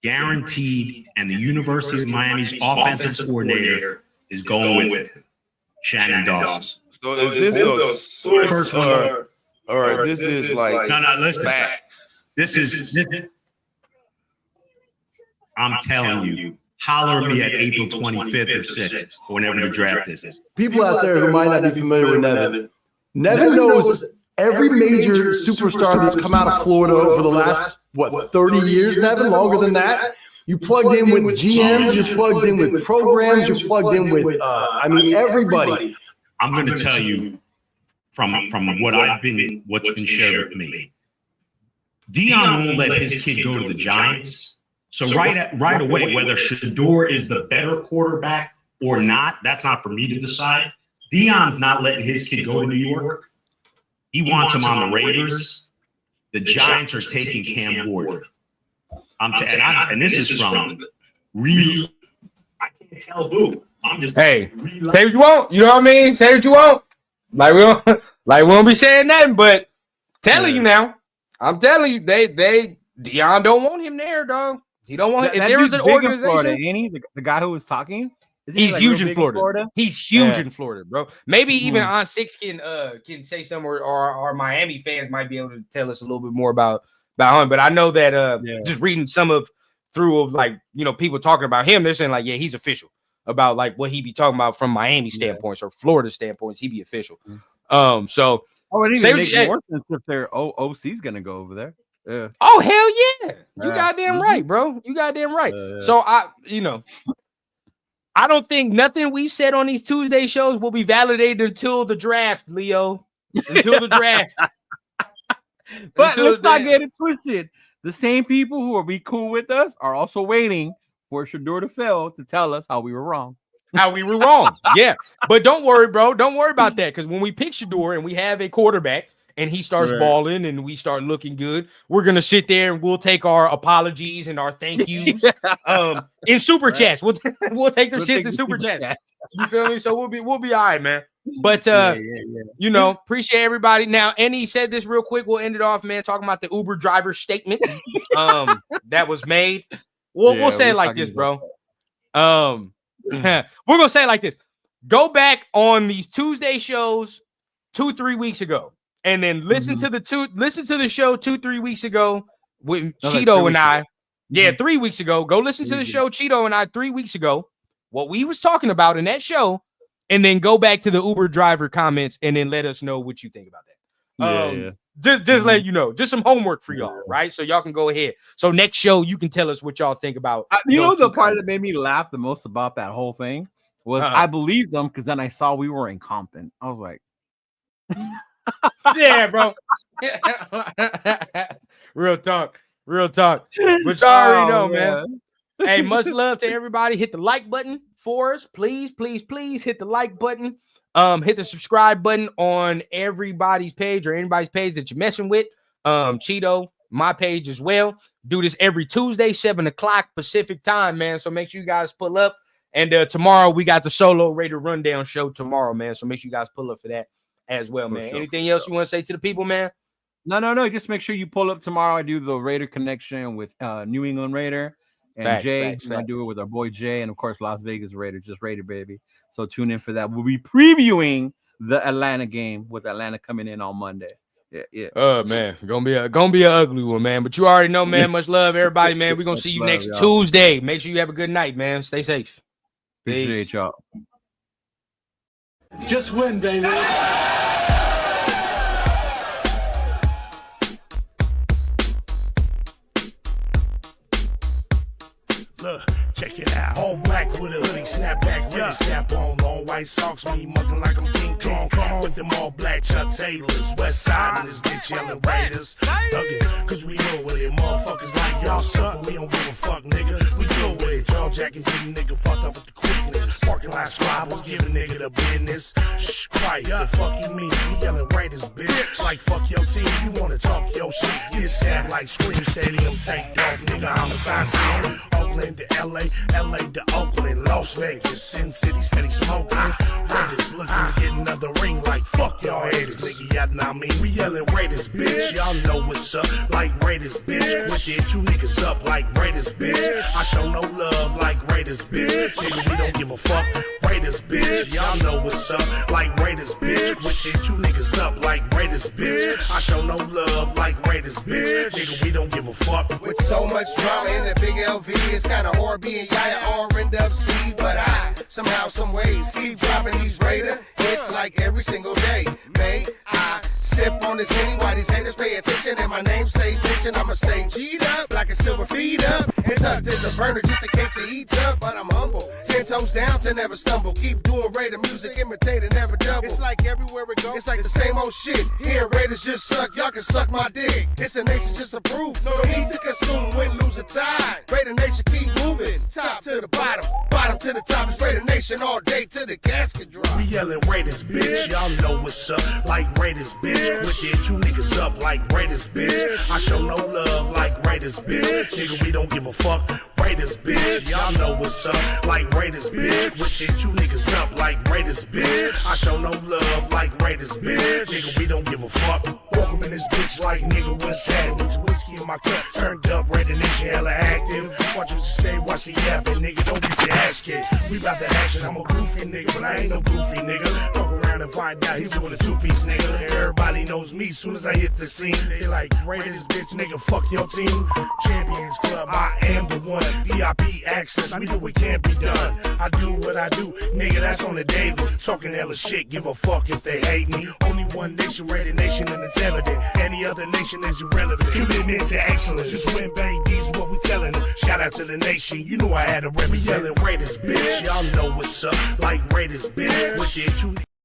guaranteed, and the University of Miami's offensive coordinator is going with Shannon Dawson. So is this a source or this is like facts? This is I'm telling you. Holler at me at April 25th or 6th, or whenever the draft is. People out there who might not be familiar with Nevin. Nevin knows every major superstar that's come out of Florida over the last, 30 years, Nevin? Longer than that? You plugged in with GMs, you're plugged in with programs, you're plugged in with, everybody. I'm going to tell you from what's been shared with me. Dion won't let his kid go to the Giants. So right away, whether Shador is the better quarterback or not, that's not for me to decide. Dion's not letting his kid go to New York. He wants him on the Raiders. The Giants are taking Cam Ward. And this is from real. I can't tell who. I'm just say what you want. You know what I mean? Say what you want. Like we won't be saying nothing, but telling you now. I'm telling you, Dion don't want him there, dog. He don't want. If there is an organization, Florida, ain't he? The guy who was talking, he's huge in Florida. He's huge in Florida, bro. Maybe even On Six can say something, or Miami fans might be able to tell us a little bit more about him. But I know that just reading people talking about him, they're saying like, yeah, he's official about like what he be talking about from Miami standpoints or Florida standpoints. He be official. So Oh, it Say even what makes you- more sense if their OC's gonna go over there. Yeah. Oh hell yeah! You Yeah. goddamn right, bro. You goddamn right. Yeah. So I don't think nothing we said on these Tuesday shows will be validated until the draft, Leo. Until the draft. But Until let's not the- get it twisted. The same people who will be cool with us are also waiting for Shador to fail to tell us how we were wrong. How we were wrong. Yeah. But don't worry, bro. Don't worry about that. Because when we pick Shador and we have a quarterback and he starts Right. balling and we start looking good, we're gonna sit there and we'll take our apologies and our thank yous in super chats. We'll take their shits in super chats. You feel me? So we'll be all right, man. But appreciate everybody. Now, Annie said this real quick. We'll end it off, man, talking about the Uber driver statement that was made. We'll say it like this, bro. We're gonna say it like this. Go back on these Tuesday shows 2-3 weeks ago, and then listen to the show 2-3 weeks ago with Chido and I. Yeah, 3 weeks ago. Go listen to the show Chido and I 3 weeks ago. What we was talking about in that show, and then go back to the Uber driver comments and then let us know what you think about that. Just let you know, just some homework for y'all, right? So y'all can go ahead. So next show you can tell us what y'all think about. The part that made me laugh the most about that whole thing was I believed them because then I saw we were in Compton. I was like, yeah, bro. Real talk. But you already know, man. Hey, much love to everybody. Hit the like button for us. Please hit the like button. Hit the subscribe button on everybody's page or anybody's page that you're messing with. Chido, my page as well. Do this every Tuesday, 7:00 Pacific time, man. So make sure you guys pull up. And tomorrow we got the solo Raider Rundown show tomorrow, man. So make sure you guys pull up for that as well, man. Sure, Anything else you want to say to the people, man? No. Just make sure you pull up tomorrow. I do the Raider connection with New England Raider and Jay. I do it with our boy Jay, and of course Las Vegas Raider, just Raider baby. So tune in for that. We'll be previewing the Atlanta game with Atlanta coming in on Monday. Yeah. Oh man, gonna be an ugly one, man. But you already know, man. Much love, everybody, man. We're gonna see you next Tuesday. Make sure you have a good night, man. Stay safe. Appreciate y'all. Just win, baby. Look, check it out. All black with a hoodie, snapback, with a snap on. Long white socks, me mugging like I'm King Kong. With them all black Chuck Taylors. West side and this bitch yelling Raiders. Thuggin', cause we know with it. Motherfuckers like y'all suck, but we don't give a fuck, nigga. We deal with it. Jaw jacking, getting nigga fucked up with the quickness. Parking lot squabbles, giving nigga the business. Shh, quiet, the fuck you mean? We yelling Raiders, bitch. Like fuck your team, you wanna talk your shit. Get sad like Scream Stadium, take off, nigga. Homicide scene. Oakland to LA, LA to Oakland, Las Vegas, Sin City, steady smoking. Raiders looking to get another ring like fuck y'all haters, nigga. Y'all know I mean, we yelling Raiders, bitch. Y'all know what's up, like Raiders, bitch. Quit it, two niggas up like Raiders, bitch. I show no love like Raiders, bitch. Nigga, we don't give a fuck. Raiders, bitch. Y'all know what's up, like Raiders, bitch. Quit it, two niggas up like Raiders, bitch. I show no love like Raiders, bitch. Nigga, we don't give a fuck. With so much drama in the big LV, it's kinda hard being Yaya or end up C. But I, somehow, some ways, keep dropping these Raider hits like every single day. May I sip on this Henny while these haters pay attention and my name stay bitchin'. I'ma stay G'd up like a silver feed up and tucked as a burner just in case it heats up. But I'm humble, 10 toes down to never stumble. Keep doing Raider music, imitate and never double. It's like everywhere we go, it's like the same old shit. Here Raiders just suck, y'all can suck my dick. It's a nation just to prove, no need to consume, win, lose, or tie. Raider Nation keep moving, top to the bottom, bottom to the top. It's Raider Nation all day till the casket drop. We yelling Raiders, bitch. Y'all know what's up, like Raiders, bitch. Quit it, two niggas up like Raiders, bitch. I show no love like Raiders, bitch. Nigga, we don't give a fuck. Raiders, bitch. Y'all know what's up, like Raiders, bitch. Quit it, two niggas up like Raiders, bitch. I show no love like Raiders, bitch. Nigga, we don't give a fuck. Welcome in this bitch like nigga, what's happening? With whiskey in my cup, turned up, Raider Nation hella active. Watch what you say, watch the yapping, nigga. Don't get your ass kicked. We bout the action, I'm a goofy nigga, but I ain't no goofy nigga. Fuck around and find out, he doing a two-piece nigga. Everybody knows me, soon as I hit the scene. They like, Raiders, bitch, nigga, fuck your team. Champions Club, I am the one. VIP access, we do what can't be done. I do what I do, nigga, that's on the daily. Talking hella shit, give a fuck if they hate me. Only one one nation, Raider Nation, and it's evident. Any other nation is irrelevant. Commitment to excellence, just win, baby, is what we telling them. Shout out to the nation, you know I had to represent Raiders, bitch. Y'all know what's up, like Raiders, bitch. With their two